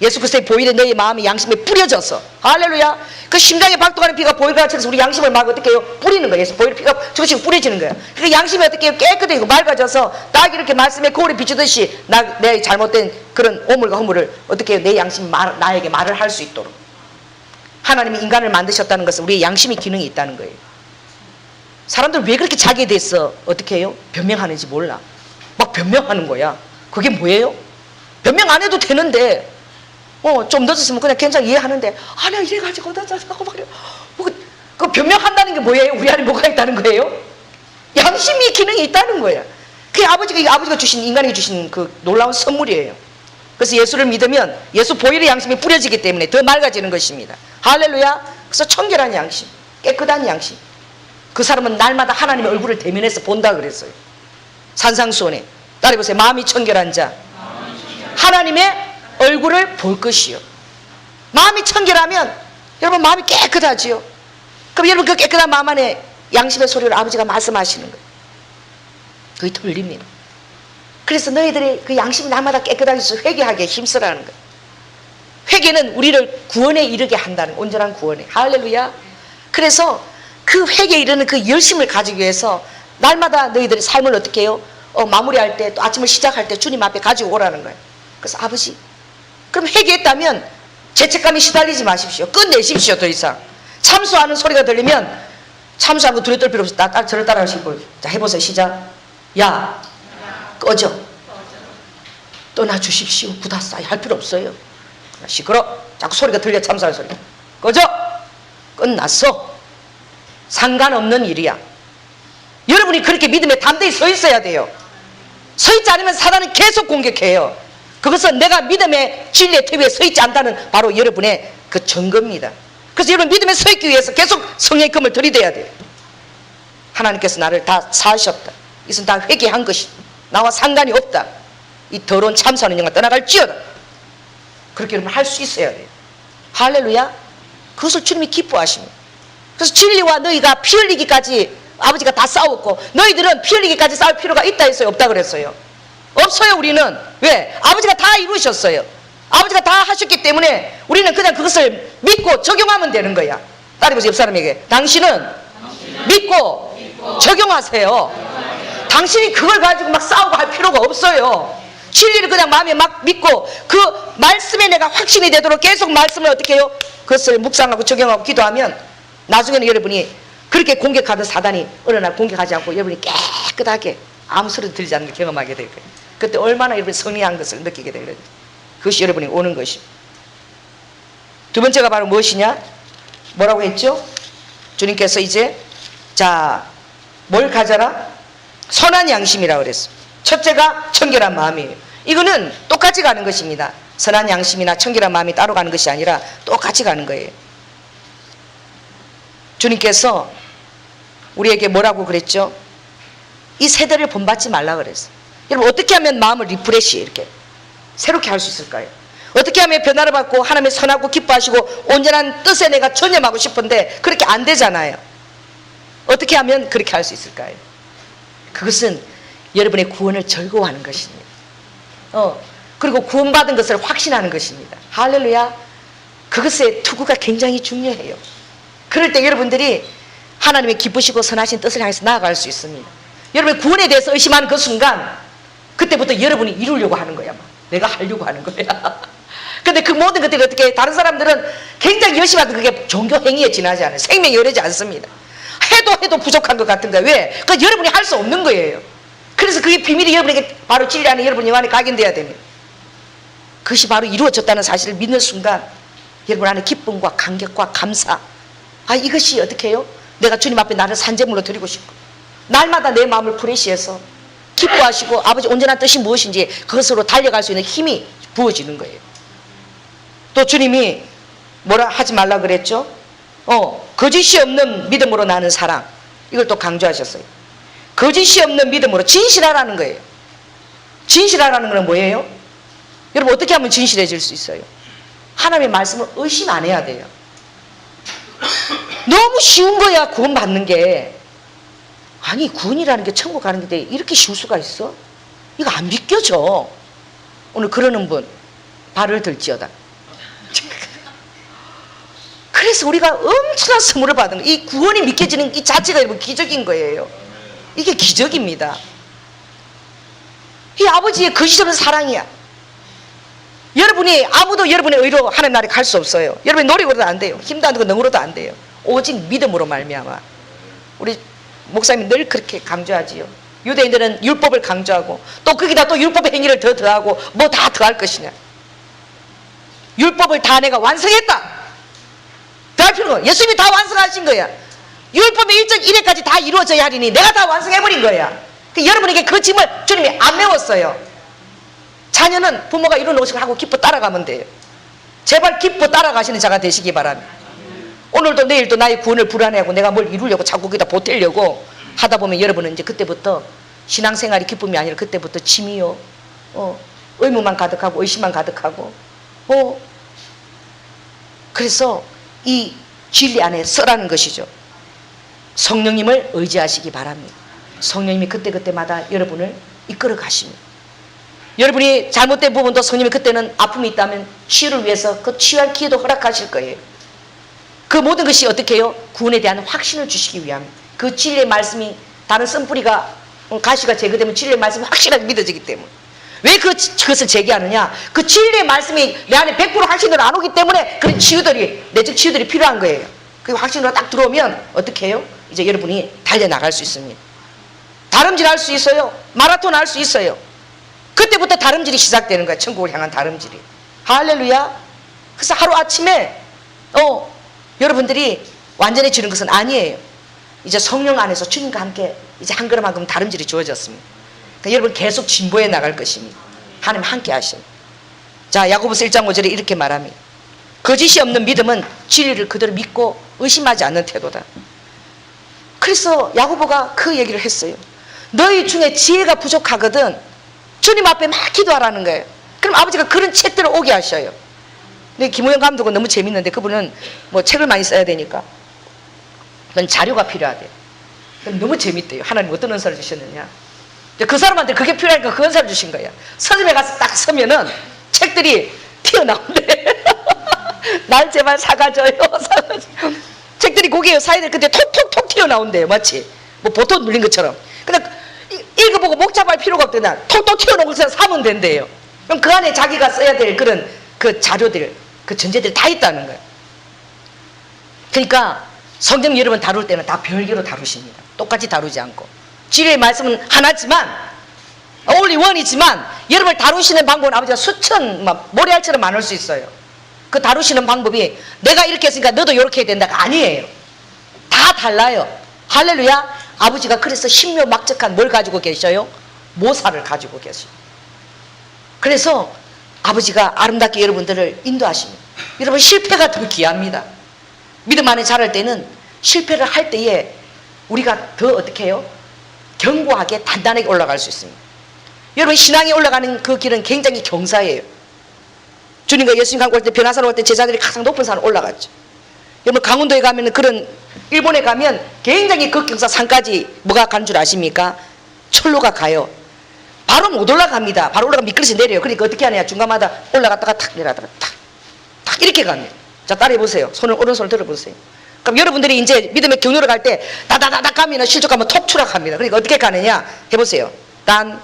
예수 그리스도의 보혈이 너희 마음이 양심에 뿌려져서, 할렐루야. 그 심장에 박동하는 피가 보혈과 같이 우리 양심을 막 어떻게 해요? 뿌리는 거예요. 보혈 피가 조금씩 뿌려지는 거예요. 그 양심이 어떻게 해요? 깨끗해지고 맑아져서 딱 이렇게 말씀에 거울에 비추듯이 내 잘못된 그런 오물과 허물을 어떻게 해요? 내 양심이 나에게 말을 할 수 있도록. 하나님이 인간을 만드셨다는 것은 우리의 양심의 기능이 있다는 거예요. 사람들 왜 그렇게 자기에 대해서 어떻게 해요? 변명하는지 몰라. 막 변명하는 거야. 그게 뭐예요? 변명 안 해도 되는데 좀 늦었으면 그냥 괜찮아 이해하는데 내가 이래가지고 하고 막 그래요. 그 변명한다는 게 뭐예요? 우리 안에 뭐가 있다는 거예요? 양심의 기능이 있다는 거예요. 그게 아버지가 주신, 인간에게 주신 그 놀라운 선물이에요. 그래서 예수를 믿으면 예수 보혈의 양심이 뿌려지기 때문에 더 맑아지는 것입니다. 할렐루야. 그래서 청결한 양심, 깨끗한 양심. 그 사람은 날마다 하나님의 얼굴을 대면해서 본다 그랬어요. 산상수훈에 따라해보세요. 마음이 청결한 자 하나님의 얼굴을 볼 것이요. 마음이 청결하면 여러분 마음이 깨끗하지요. 그럼 여러분 그 깨끗한 마음 안에 양심의 소리를 아버지가 말씀하시는 거예요. 그게 들립니다. 그래서 너희들이 그 양심이 날마다 깨끗하게 해서 회개하게 힘쓰라는 거예요. 회개는 우리를 구원에 이르게 한다는 거예요. 온전한 구원에. 할렐루야. 그래서 그 회개에 이르는 그 열심을 가지기 위해서 날마다 너희들의 삶을 어떻게 해요? 마무리할 때 또 아침을 시작할 때 주님 앞에 가지고 오라는 거예요. 그래서 아버지, 그럼 회개했다면 죄책감에 시달리지 마십시오. 끝내십시오. 더 이상 참수하는 소리가 들리면 참수하는 거 두려울 필요 없어. 저를 따라하시고 자 해보세요. 시작. 야 꺼져. 떠나주십시오. 굳었어요. 할 필요 없어요. 시끄러. 자꾸 소리가 들려. 참수하는 소리. 꺼져. 끝났어. 상관없는 일이야. 여러분이 그렇게 믿음에 담대히 서 있어야 돼요. 서 있지 않으면 사단은 계속 공격해요. 그것은 내가 믿음의 진리의 터 위에 서 있지 않다는 바로 여러분의 그 증거입니다. 그래서 여러분 믿음에 서 있기 위해서 계속 성령의 검을 들이대야 돼요. 하나님께서 나를 다 사하셨다. 이것은 다 회개한 것이다. 나와 상관이 없다. 이 더러운 참사하는 영혼 떠나갈지어다. 그렇게 여러분 할 수 있어야 돼요. 할렐루야. 그것을 주님이 기뻐하십니다. 그래서 진리와 너희가 피 흘리기까지 아버지가 다 싸웠고 너희들은 피 흘리기까지 싸울 필요가 있다 했어요? 없다 그랬어요? 없어요. 우리는. 왜? 아버지가 다 이루셨어요. 아버지가 다 하셨기 때문에 우리는 그냥 그것을 믿고 적용하면 되는 거야. 따라해보세요. 옆 사람에게. 당신은 믿고 적용하세요. 당신이 그걸 가지고 막 싸우고 할 필요가 없어요. 진리를 그냥 마음에 막 믿고 그 말씀에 내가 확신이 되도록 계속 말씀을 어떻게 해요? 그것을 묵상하고 적용하고 기도하면 나중에는 여러분이 그렇게 공격하던 사단이 어느 날 공격하지 않고 여러분이 깨끗하게 아무 소리도 들리지 않는 걸 경험하게 될 거예요. 그때 얼마나 여러분이 성리한 것을 느끼게 되는 거예요. 그것이 여러분이 오는 것입니다. 두 번째가 바로 무엇이냐? 뭐라고 했죠? 주님께서 이제 자, 뭘 가져라? 선한 양심이라고 그랬어요. 첫째가 청결한 마음이에요. 이거는 똑같이 가는 것입니다. 선한 양심이나 청결한 마음이 따로 가는 것이 아니라 똑같이 가는 거예요. 주님께서 우리에게 뭐라고 그랬죠? 이 세대를 본받지 말라 그랬어요. 여러분 어떻게 하면 마음을 리프레시 이렇게 새롭게 할 수 있을까요? 어떻게 하면 변화를 받고 하나님의 선하고 기뻐하시고 온전한 뜻에 내가 전념하고 싶은데 그렇게 안 되잖아요. 어떻게 하면 그렇게 할 수 있을까요? 그것은 여러분의 구원을 즐거워하는 것입니다. 그리고 구원받은 것을 확신하는 것입니다. 할렐루야. 그것의 투구가 굉장히 중요해요. 그럴 때 여러분들이 하나님의 기쁘시고 선하신 뜻을 향해서 나아갈 수 있습니다. 여러분의 구원에 대해서 의심하는 그 순간 그때부터 여러분이 이루려고 하는 거야. 내가 하려고 하는 거야. 근데 그 모든 것들이 어떻게 다른 사람들은 굉장히 열심히 하도 그게 종교 행위에 지나지 않아요. 생명이 오르지 않습니다. 해도 부족한 것 같은 거예요. 왜? 그건 여러분이 할 수 없는 거예요. 그래서 그게 비밀이 여러분에게 바로 진리 안에 여러분 영 안에 각인돼야 됩니다. 그것이 바로 이루어졌다는 사실을 믿는 순간 여러분 안에 기쁨과 감격과 감사, 이것이 어떻게 해요? 내가 주님 앞에 나를 산재물로 드리고 싶고 날마다 내 마음을 프레시해서 기뻐하시고 아버지 온전한 뜻이 무엇인지 그것으로 달려갈 수 있는 힘이 부어지는 거예요. 또 주님이 뭐라 하지 말라 그랬죠? 거짓이 없는 믿음으로 나는 사랑, 이걸 또 강조하셨어요. 거짓이 없는 믿음으로 진실하라는 거예요. 진실하라는 건 뭐예요? 여러분 어떻게 하면 진실해질 수 있어요? 하나님의 말씀을 의심 안 해야 돼요. 너무 쉬운 거야 구원 받는 게. 아니 구원이라는 게 천국 가는 게 이렇게 쉬울 수가 있어? 이거 안 믿겨져. 오늘 그러는 분 발을 들지어다. 그래서 우리가 엄청난 선물을 받은 거예요. 이 구원이 믿겨지는 이 자체가 여러분 기적인 거예요. 이게 기적입니다. 이 아버지의 거짓 없는 사랑이야. 여러분이 아무도 여러분의 의로 하나님 나라에 갈 수 없어요. 여러분의 노력으로도 안 돼요. 힘도 안 되고 능으로도 안 돼요. 오직 믿음으로 말미암아. 우리 목사님이 늘 그렇게 강조하지요. 유대인들은 율법을 강조하고 또 거기다 또 율법의 행위를 더하고 뭐 다 더할 것이냐. 율법을 다 내가 완성했다. 더할 필요가 없어. 예수님이 다 완성하신 거야. 율법의 1절 1회까지 다 이루어져야 하리니 내가 다 완성해버린 거야. 여러분에게 그 짐을 주님이 안 메웠어요. 자녀는 부모가 이루어놓으신 걸 하고 기뻐 따라가면 돼요. 제발 기뻐 따라가시는 자가 되시기 바랍니다. 오늘도 내일도 나의 구원을 불안해하고 내가 뭘 이루려고 자꾸 거기다 보태려고 하다 보면 여러분은 이제 그때부터 신앙생활이 기쁨이 아니라 그때부터 짐이요, 의무만 가득하고 의심만 가득하고, 그래서 이 진리 안에 서라는 것이죠. 성령님을 의지하시기 바랍니다. 성령님이 그때그때마다 여러분을 이끌어 가십니다. 여러분이 잘못된 부분도 성령님이 그때는 아픔이 있다면 치유를 위해서 그 치유할 기회도 허락하실 거예요. 그 모든 것이 어떻게 해요? 구원에 대한 확신을 주시기 위함. 그 진리의 말씀이 다른 쓴뿌리가 가시가 제거되면 진리의 말씀이 확실하게 믿어지기 때문에. 왜 그것을 제기하느냐? 그 진리의 말씀이 내 안에 100% 확신으로 안 오기 때문에 그런 치유들이, 내적 치유들이 필요한 거예요. 그 확신으로 딱 들어오면 어떻게 해요? 이제 여러분이 달려나갈 수 있습니다. 다름질 할 수 있어요. 마라톤 할 수 있어요. 그때부터 다름질이 시작되는 거야. 천국을 향한 다름질이. 할렐루야. 그래서 하루아침에 여러분들이 완전해지는 것은 아니에요. 이제 성령 안에서 주님과 함께 이제 한 걸음 한 걸음 다름질이 주어졌습니다. 그러니까 여러분 계속 진보해 나갈 것입니다. 하나님 함께 하십니다. 자, 야고보서 1장 5절에 이렇게 말합니다. 거짓이 없는 믿음은 진리를 그대로 믿고 의심하지 않는 태도다. 그래서 야고보가 그 얘기를 했어요. 너희 중에 지혜가 부족하거든 주님 앞에 막 기도하라는 거예요. 그럼 아버지가 그런 책들을 오게 하셔요. 근데 김호영 감독은 너무 재밌는데 그분은 뭐 책을 많이 써야 되니까 그건 자료가 필요하대요. 그럼 너무 재밌대요. 하나님 어떤 은사를 주셨느냐. 그 사람한테 그게 필요하니까 그 은사를 주신 거야. 서점에 가서 딱 서면은 책들이 튀어나온대. 날 제발 사가줘요. 사가줘요. 책들이 고개에 사야 될 근데 톡톡톡 튀어나온대요. 마치 뭐 보통 눌린 것처럼. 근데 읽어보고 목 잡아할 필요가 없대나 톡톡 튀어나온 것을 사면 된대요. 그럼 그 안에 자기가 써야 될 그런 그 자료들, 그 전제들이 다 있다는 거예요. 그러니까 성경 여러분 다룰 때는 다 별개로 다루십니다. 똑같이 다루지 않고. 진리의 말씀은 하나지만 only one이지만 여러분을 다루시는 방법은 아버지가 수천 모래알처럼 많을 수 있어요. 그 다루시는 방법이 내가 이렇게 했으니까 너도 이렇게 해야 된다가 아니에요. 다 달라요. 할렐루야. 아버지가 그래서 신묘막적한 뭘 가지고 계셔요? 모사를 가지고 계셔요. 그래서 아버지가 아름답게 여러분들을 인도하십니다. 여러분 실패가 더 귀합니다. 믿음 안에 자랄 때는 실패를 할 때에 우리가 더 어떻게 해요? 견고하게 단단하게 올라갈 수 있습니다. 여러분 신앙이 올라가는 그 길은 굉장히 경사예요. 주님과 예수님 갖고 올 때 변화산으로 올 때 제자들이 가장 높은 산을 올라갔죠. 여러분 강원도에 가면 그런 일본에 가면 굉장히 극경사 산까지 뭐가 가는 줄 아십니까? 철로가 가요. 바로 못 올라갑니다. 바로 올라가면 미끄러지 내려요. 그러니까 어떻게 하냐? 중간마다 올라갔다가 탁 내려가다가 탁 이렇게 갑니다. 자 따라해 보세요. 손을 오른손을 들어보세요. 그럼 여러분들이 이제 믿음의 경로를 갈 때 다다다닥 가면 실족하면 톡 추락합니다. 그러니까 어떻게 가느냐? 해보세요. 딴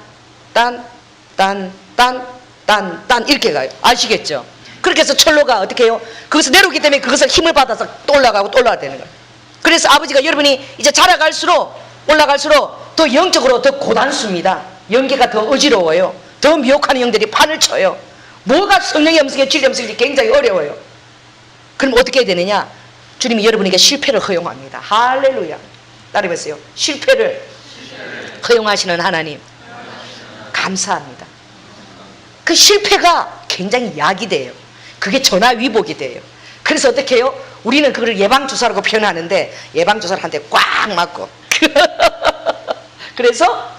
이렇게 가요. 아시겠죠? 그렇게 해서 철로가 어떻게 해요? 거기서 내려오기 때문에 그것을 힘을 받아서 또 올라가고 또 올라가야 되는 거예요. 그래서 아버지가 여러분이 이제 자라갈수록 올라갈수록 더 영적으로 더 고단수입니다. 연계가 더 어지러워요. 더 미혹하는 영들이 판을 쳐요. 뭐가 성령의 음성에 진리 음성인지 굉장히 어려워요. 그럼 어떻게 해야 되느냐? 주님이 여러분에게 실패를 허용합니다. 할렐루야. 따라해보세요. 실패를 허용하시는 하나님 감사합니다. 그 실패가 굉장히 약이 돼요. 그게 전화위복이 돼요. 그래서 어떻게 해요? 우리는 그걸 예방주사라고 표현하는데 예방주사를 한 대 꽉 맞고 그래서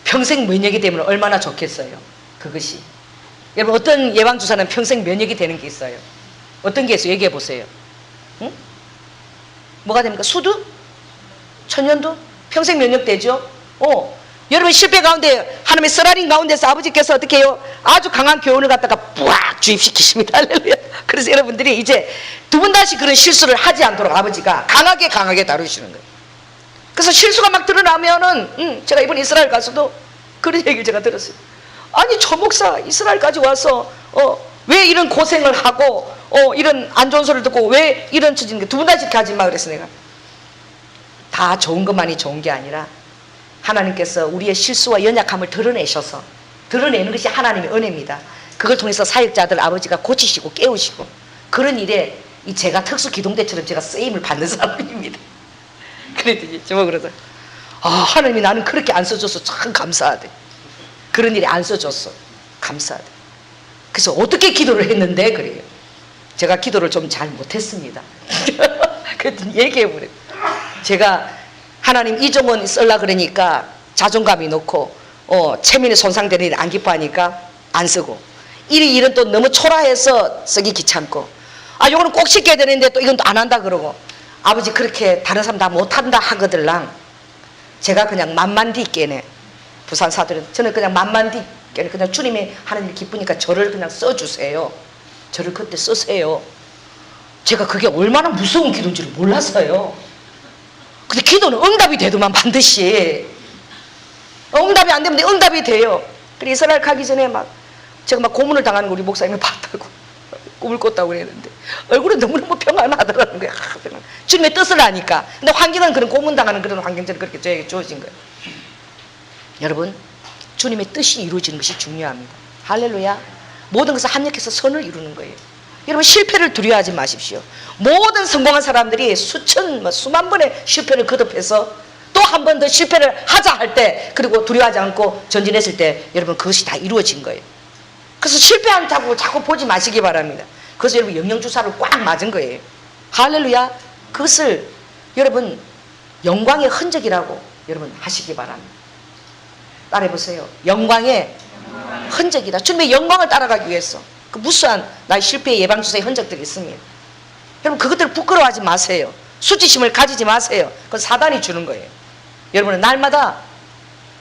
평생 면역이 되면 얼마나 좋겠어요. 그것이 여러분 어떤 예방주사는 평생 면역이 되는 게 있어요. 어떤 게 있어요? 얘기해 보세요. 응? 뭐가 됩니까? 수두? 천연두? 평생 면역되죠? 여러분 실패 가운데 하나님의 쓰라린 가운데서 아버지께서 어떻게 해요? 아주 강한 교훈을 갖다가 뿌악 주입시키십니다. 할렐루야. 그래서 여러분들이 이제 두 번 다시 그런 실수를 하지 않도록 아버지가 강하게 다루시는 거예요. 그래서 실수가 막 드러나면은 제가 이번 이스라엘 가서도 그런 얘기를 제가 들었어요. 아니 저 목사 이스라엘까지 와서 왜 이런 고생을 하고 이런 안 좋은 소리를 듣고 왜 이런 처지는 게 두 번 다시 가지 마 그랬어. 내가 다 좋은 것만이 좋은 게 아니라 하나님께서 우리의 실수와 연약함을 드러내셔서 드러내는 것이 하나님의 은혜입니다. 그걸 통해서 사역자들 아버지가 고치시고 깨우시고 그런 일에 이 제가 특수 기동대처럼 제가 쓰임을 받는 사람입니다. 그랬더니 저보고 그러더라. 하나님이 나는 그렇게 안 써줘서 참 감사하대. 그런 일에 안 써줬어. 감사하대. 그래서 어떻게 기도를 했는데 그래요. 제가 기도를 좀 잘 못했습니다. 그랬더니 얘기해버려요. 제가 하나님 이종원 쓰려고 그러니까 자존감이 높고 체면이 손상되는 일 안 기뻐하니까 안 쓰고 이 일은 또 너무 초라해서 쓰기 귀찮고 요거는 꼭 시켜야 되는데 또 이건 또 안 한다 그러고 아버지 그렇게 다른 사람 다 못한다 하거들랑 제가 그냥 만만디 있게네 부산 사들은 저는 그냥 만만디 있게네 그냥 주님이 하는 일 기쁘니까 저를 그냥 써주세요. 저를 그때 쓰세요. 제가 그게 얼마나 무서운 기도인지를 몰랐어요. 근데 기도는 응답이 되더만 반드시 응답이 안 되면 응답이 돼요. 그래 이스라엘 가기 전에 제가 고문을 당하는 거 우리 목사님이 봤다고 꿈을 꿨다고 그랬는데 얼굴은 너무너무 평안하더라는 거야. 주님의 뜻을 아니까. 근데 환경은 그런 고문당하는 그런 환경처럼 그렇게 저에게 주어진 거예요. 여러분 주님의 뜻이 이루어지는 것이 중요합니다. 할렐루야. 모든 것을 합력해서 선을 이루는 거예요. 여러분 실패를 두려워하지 마십시오. 모든 성공한 사람들이 수만 번의 실패를 거듭해서 또 한 번 더 실패를 하자 할 때 그리고 두려워하지 않고 전진했을 때 여러분 그것이 다 이루어진 거예요. 그래서 실패한다고 자꾸 보지 마시기 바랍니다. 그래서 여러분 영양주사를 꽉 맞은 거예요. 할렐루야. 그것을 여러분 영광의 흔적이라고 여러분 하시기 바랍니다. 따라해보세요. 영광의 흔적이다. 주님의 영광을 따라가기 위해서 그 무수한 나의 실패의 예방주사의 흔적들이 있습니다. 여러분 그것들을 부끄러워하지 마세요. 수치심을 가지지 마세요. 그건 사단이 주는 거예요. 여러분은 날마다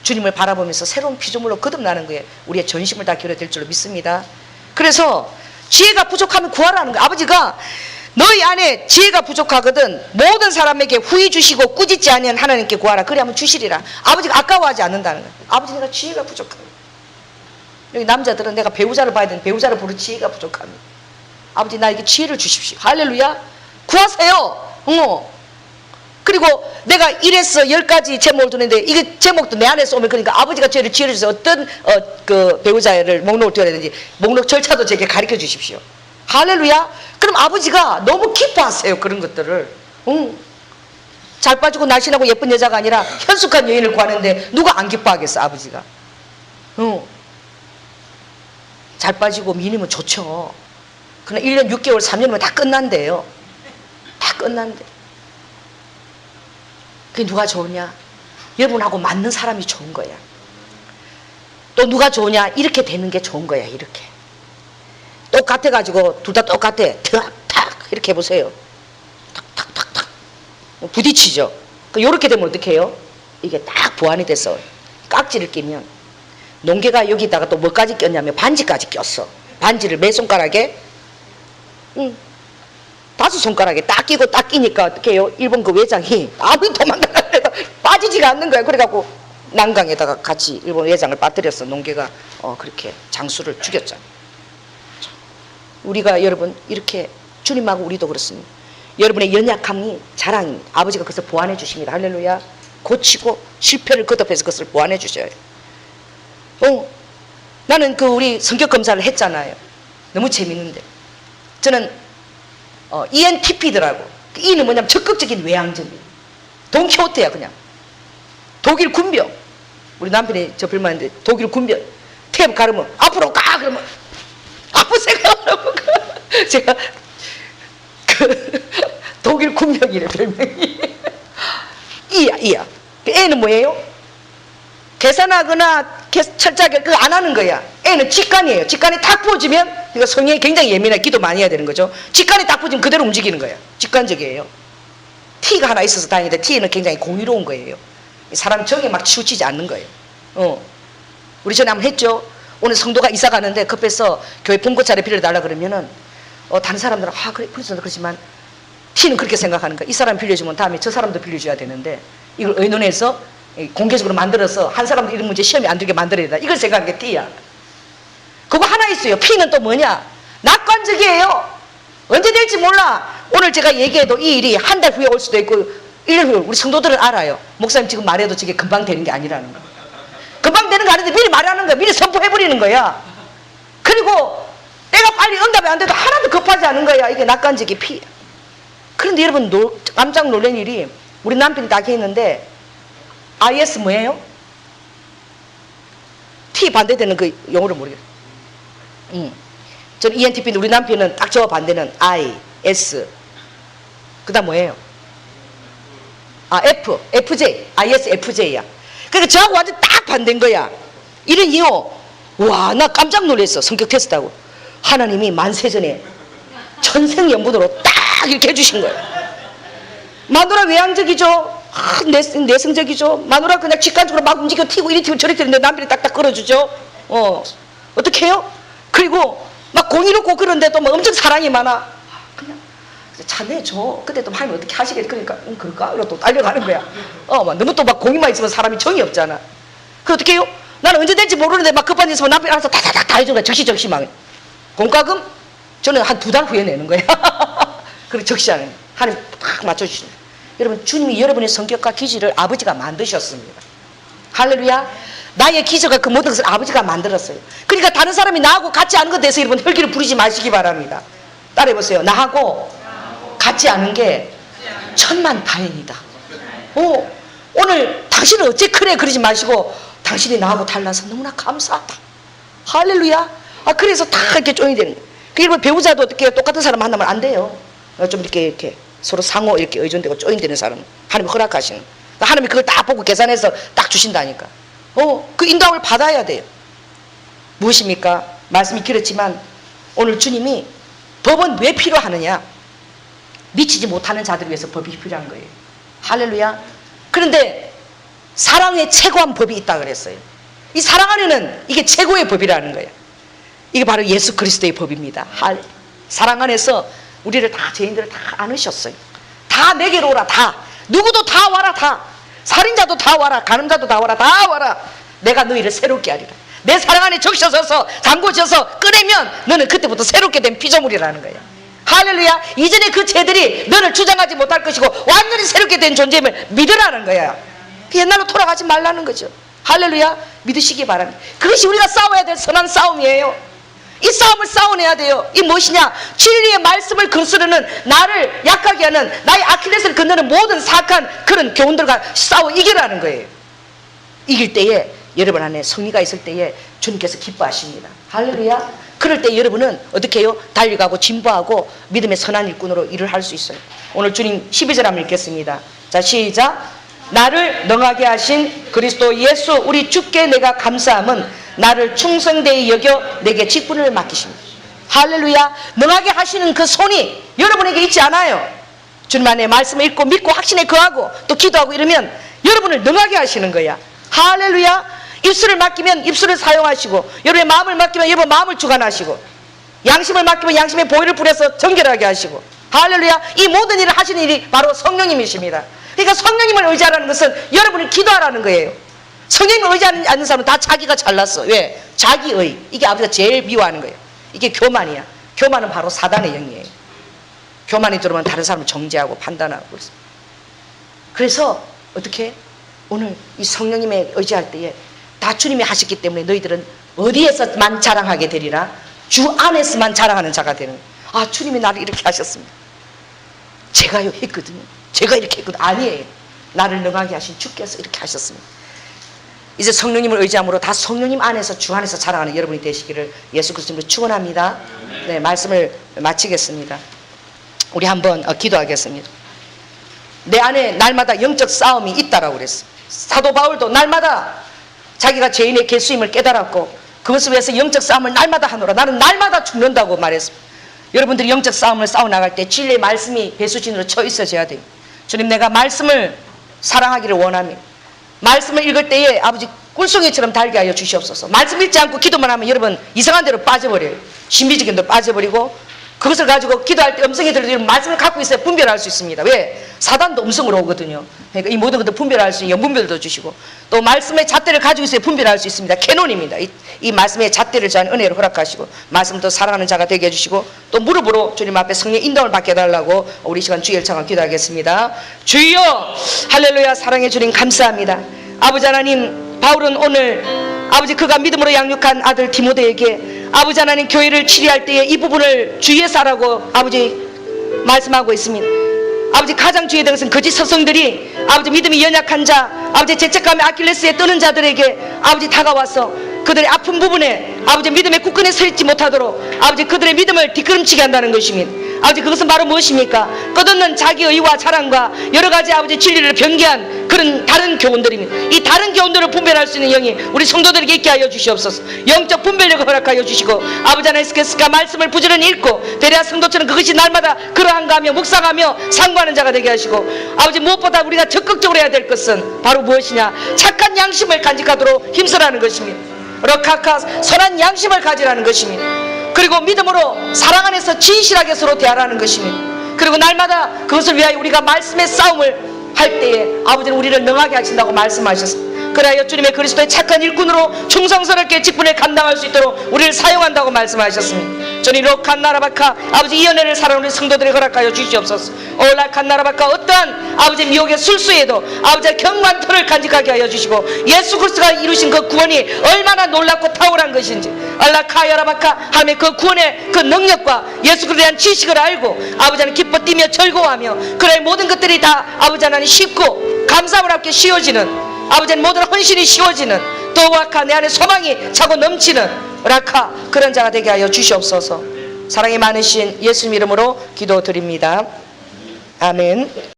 주님을 바라보면서 새로운 피조물로 거듭나는 거예요. 우리의 전심을 다 기울여야 줄로 믿습니다. 그래서 지혜가 부족하면 구하라는 거예요. 아버지가 너희 안에 지혜가 부족하거든 모든 사람에게 후히 주시고 꾸짖지 아니한 하나님께 구하라. 그래야만 주시리라. 아버지가 아까워하지 않는다는 거예요. 아버지 내가 지혜가 부족합니다. 여기 남자들은 내가 배우자를 봐야 되는데 배우자를 부를 지혜가 부족합니다. 아버지 나에게 지혜를 주십시오. 할렐루야. 구하세요. 그리고 내가 1에서 10가지 제목을 두는데 이게 제목도 내 안에서 오면 그러니까 아버지가 저를 지어주셔서 어떤 그 배우자를 목록을 둬야 되는지 목록 절차도 제게 가르쳐 주십시오. 할렐루야. 그럼 아버지가 너무 기뻐하세요. 그런 것들을. 잘 빠지고 날씬하고 예쁜 여자가 아니라 현숙한 여인을 구하는데 누가 안 기뻐하겠어 아버지가. 잘 빠지고 미니면 좋죠. 그러나 1년 6개월 3년이면 다 끝난대요. 다 끝난대. 그게 누가 좋으냐? 여러분하고 맞는 사람이 좋은 거야. 또 누가 좋으냐? 이렇게 되는 게 좋은 거야. 이렇게 똑같아가지고 둘 다 똑같아. 탁탁 이렇게 해보세요. 탁탁탁탁 부딪히죠. 이렇게 되면 어떻게 해요? 이게 딱 보완이 돼서 깍지를 끼면 농개가 여기다가 또 뭐까지 꼈냐면 반지까지 꼈어. 반지를 몇 손가락에? 5손가락에 딱 끼고 딱 끼니까 어떻게 해요? 일본 그 외장이 아무리 도망가려도 빠지지가 않는 거야. 그래갖고 난강에다가 같이 일본 외장을 빠뜨렸어. 농개가 그렇게 장수를 죽였잖아. 우리가 여러분 이렇게 주님하고 우리도 그렇습니다. 여러분의 연약함이 자랑이 아버지가 그것을 보완해 주십니다. 할렐루야. 고치고 실패를 거듭해서 그것을 보완해 주셔요. 나는 그 우리 성격 검사를 했잖아요. 너무 재밌는데 저는 ENTP더라고. E는 뭐냐면 적극적인 외향적인 돈키호테야. 그냥 독일 군병. 우리 남편이 저 별말인데 독일 군병 탭 가르면 앞으로 가 그러면 아무 생각 안 하고 제가 그 독일 군병이래 별명이. 이야. A는 뭐예요? 계산하거나 철저하게 그거 안 하는 거야. A는 직관이에요. 직관이 탁 부어지면 그러니까 성향이 굉장히 예민해. 기도 많이 해야 되는 거죠. 직관이 딱 부어지면 그대로 움직이는 거야. 직관적이에요. T가 하나 있어서 다행인데 T는 굉장히 공유로운 거예요. 사람 정에 막 치우치지 않는 거예요. 우리 전에 한번 했죠. 오늘 성도가 이사 가는데 급해서 교회 봉고차를 빌려달라 그러면은 다른 사람들은 그래 그렇지만 T는 그렇게 생각하는 거야. 이 사람 빌려주면 다음에 저 사람도 빌려줘야 되는데 이걸 의논해서 공개적으로 만들어서 한 사람도 이런 문제 시험에 안 들게 만들어야 된다. 이걸 생각하는 게 T야. 그거 하나 있어요. P는 또 뭐냐? 낙관적이에요. 언제 될지 몰라. 오늘 제가 얘기해도 이 일이 한 달 후에 올 수도 있고 1년 후에 우리 성도들은 알아요. 목사님 지금 말해도 저게 금방 되는 게 아니라는 거. 금방 되는 거 아닌데 미리 말하는 거야. 미리 선포해버리는 거야. 그리고 내가 빨리 응답이 안 돼도 하나도 급하지 않은 거야. 이게 낙관적이 P. 그런데 여러분 깜짝 놀란 일이 우리 남편이 딱 했는데 IS 뭐예요? T 반대되는 그 용어를 모르겠어요. 저는 ENTP인데 우리 남편은 딱 저 반대는 I, S. 그 다음 뭐예요? F, FJ, ISFJ야. 그러니까 저하고 완전 딱 반대인 거야. 이런 이유. 와, 나 깜짝 놀랐어. 성격 테스트하고. 하나님이 만세전에 천생연분으로 딱 이렇게 해주신 거예요. 마누라 외향적이죠. 내성적이죠. 마누라 그냥 직관적으로 막 움직여 튀고 이리 튀고 저리 튀는데 남편이 딱딱 끌어주죠. 어떻게 해요? 그리고 막 공의롭고 그런데도 뭐 엄청 사랑이 많아. 그냥 차 내줘. 근데 또 하나님 어떻게 하시겠지. 그러니까 그럴까? 이러고 또 딸려가는 거야. 막 너무 또 막 공의만 있으면 사람이 정이 없잖아. 그 어떻게 해요? 나는 언제 될지 모르는데 막 급한 일 있으면 남편이 알아서 다다닥 다 해주는 거야. 적시 막. 공과금? 저는 한 2달 후에 내는 거야. 그리고 적시 안 해. 하나님 딱 맞춰주시는 거야. 여러분 주님이 여러분의 성격과 기질을 아버지가 만드셨습니다. 할렐루야. 나의 기질과 그 모든 것을 아버지가 만들었어요. 그러니까 다른 사람이 나하고 같지 않은 것에 대해서 여러분 혈기를 부리지 마시기 바랍니다. 따라해보세요. 나하고 같지 않은 게 천만다행이다. 오늘 당신은 어째 그래 그러지 마시고 당신이 나하고 달라서 너무나 감사하다. 할렐루야. 그래서 다 이렇게 쪼이 되는 거예요. 여러분 배우자도 어떻게 해요? 똑같은 사람 만나면 안 돼요. 좀 이렇게 서로 상호 이렇게 의존되고 쪼인되는 사람 하나님이 허락하시는. 하나님이 그걸 딱 보고 계산해서 딱 주신다니까. 그 인도함을 받아야 돼요. 무엇입니까? 말씀이 길었지만 오늘 주님이 법은 왜 필요하느냐? 미치지 못하는 자들을 위해서 법이 필요한 거예요. 할렐루야. 그런데 사랑의 최고한 법이 있다 그랬어요. 이 사랑 안에는 이게 최고의 법이라는 거예요. 이게 바로 예수 그리스도의 법입니다. 사랑 안에서 우리를 다 죄인들을 다 안으셨어요. 다 내게로 오라. 다 누구도 다 와라. 다 살인자도 다 와라. 간음자도 다 와라. 다 와라. 내가 너희를 새롭게 하리라. 내 사랑 안에 적셔서서 잠궈져서 꺼내면 너는 그때부터 새롭게 된 피조물이라는 거야. 할렐루야. 이전에 그 죄들이 너를 주장하지 못할 것이고 완전히 새롭게 된 존재임을 믿으라는 거야. 옛날로 돌아가지 말라는 거죠. 할렐루야. 믿으시기 바랍니다. 그것이 우리가 싸워야 될 선한 싸움이에요. 이 싸움을 싸워내야 돼요. 이 무엇이냐? 진리의 말씀을 거스르는 나를 약하게 하는 나의 아킬레스를 건드는 모든 사악한 그런 교훈들과 싸워 이기라는 거예요. 이길 때에 여러분 안에 성리가 있을 때에 주님께서 기뻐하십니다. 할렐루야. 그럴 때 여러분은 어떻게 해요? 달려가고 진보하고 믿음의 선한 일꾼으로 일을 할 수 있어요. 오늘 주님 12절 한번 읽겠습니다. 자, 시작. 나를 능하게 하신 그리스도 예수 우리 주께 내가 감사함은 나를 충성되이 여겨 내게 직분을 맡기십니다. 할렐루야. 능하게 하시는 그 손이 여러분에게 있지 않아요. 주님 안에 말씀을 읽고 믿고 확신에 거하고 또 기도하고 이러면 여러분을 능하게 하시는 거야. 할렐루야. 입술을 맡기면 입술을 사용하시고 여러분의 마음을 맡기면 여러분 마음을 주관하시고 양심을 맡기면 양심의 보혈을 뿌려서 정결하게 하시고 할렐루야. 이 모든 일을 하시는 일이 바로 성령님이십니다. 그러니까 성령님을 의지하라는 것은 여러분이 기도하라는 거예요. 성령님을 의지하지 않는 사람은 다 자기가 잘났어. 왜? 자기의. 이게 아버지가 제일 미워하는 거예요. 이게 교만이야. 교만은 바로 사단의 영이에요. 교만이 들어오면 다른 사람을 정죄하고 판단하고 그래서. 그래서 어떻게? 오늘 이 성령님의 의지할 때에 다 주님이 하셨기 때문에 너희들은 어디에서만 자랑하게 되리라? 주 안에서만 자랑하는 자가 되는 거예요. 아, 주님이 나를 이렇게 하셨습니다. 제가요 했거든요. 제가 이렇게 했거든요. 아니에요. 나를 능하게 하신 주께서 이렇게 하셨습니다. 이제 성령님을 의지함으로 다 성령님 안에서 주 안에서 자랑하는 여러분이 되시기를 예수 그리스도로 축원합니다. 네, 말씀을 마치겠습니다. 우리 한번 기도하겠습니다. 내 안에 날마다 영적 싸움이 있다라고 그랬어. 사도 바울도 날마다 자기가 죄인의 개수임을 깨달았고 그것을 위해서 영적 싸움을 날마다 하노라. 나는 날마다 죽는다고 말했습니다. 여러분들이 영적 싸움을 싸워나갈 때 진리의 말씀이 배수진으로 쳐 있어져야 돼요. 주님, 내가 말씀을 사랑하기를 원합니다. 말씀을 읽을 때에 아버지 꿀송이처럼 달게 하여 주시옵소서. 말씀 읽지 않고 기도만 하면 여러분 이상한 데로 빠져버려요. 신비적인 데로 빠져버리고 그것을 가지고 기도할 때 음성이 들리면 말씀을 갖고 있어야 분별할 수 있습니다. 왜? 사단도 음성으로 오거든요. 그러니까 이 모든 것들 분별할 수 있는 영분별도 주시고 또 말씀의 잣대를 가지고 있어야 분별할 수 있습니다. 캐논입니다. 이 말씀의 잣대를 저한 은혜로 허락하시고 말씀도 사랑하는 자가 되게 해주시고 또 무릎으로 주님 앞에 성령 인도를 받게 해달라고 우리 시간 주의 일창을 기도하겠습니다. 주여 할렐루야. 사랑해 주님 감사합니다. 아버지 하나님, 바울은 오늘 아버지 그가 믿음으로 양육한 아들 디모데에게 아버지 하나님 교회를 치리할 때에 이 부분을 주의해서 하라고 아버지 말씀하고 있습니다. 아버지 가장 주의해야 될 것은 거짓 서성들이 아버지 믿음이 연약한 자, 아버지 죄책감에 아킬레스에 떠는 자들에게 아버지 다가와서 그들의 아픈 부분에 아버지 믿음의 굳건에 서 있지 못하도록 아버지 그들의 믿음을 뒷걸음치게 한다는 것입니다. 아버지 그것은 바로 무엇입니까? 끝없는 자기 의와 자랑과 여러 가지 아버지 진리를 변개한 그런 다른 교훈들입니다. 이 다른 교훈들을 분별할 수 있는 영이 우리 성도들에게 있게 하여 주시옵소서. 영적 분별력을 허락하여 주시고 아버지 하나님께서 말씀을 부지런히 읽고 베레아 성도처럼 그것이 날마다 그러한가 하며 묵상하며 상고하는 자가 되게 하시고 아버지 무엇보다 우리가 적극적으로 해야 될 것은 바로 무엇이냐? 착한 양심을 간직하도록 힘쓰라는 것입니다. 럭카카 선한 양심을 가지라는 것입니다. 그리고 믿음으로 사랑 안에서 진실하게 서로 대하라는 것입니다. 그리고 날마다 그것을 위하여 우리가 말씀의 싸움을 할 때에 아버지는 우리를 능하게 하신다고 말씀하셨습니다. 그래야 주님의 그리스도의 착한 일꾼으로 충성스럽게 직분을 감당할 수 있도록 우리를 사용한다고 말씀하셨습니다. 주님 록한 나라바카 아버지 이 연애를 사랑하는 우리 성도들이 허락하여 주시옵소서. 올라칸 나라바카 어떠한 아버지 미혹의 술수에도 아버지의 경관 털을 간직하게 하여 주시고 예수 그리스도가 이루신 그 구원이 얼마나 놀랍고 탁월한 것인지 알라카야라바카 하나님의 그 구원의 그 능력과 예수 그리스도에 대한 지식을 알고 아버지 하나님 기뻐 뛰며 즐거워하며 그래 모든 것들이 다 아버지 하나님 쉽고 감사함을 함께 씌워지는 아버지는 모든 헌신이 씌워지는 도와카 내 안에 소망이 차고 넘치는 라카 그런 자가 되게 하여 주시옵소서. 사랑이 많으신 예수님 이름으로 기도드립니다. 아멘.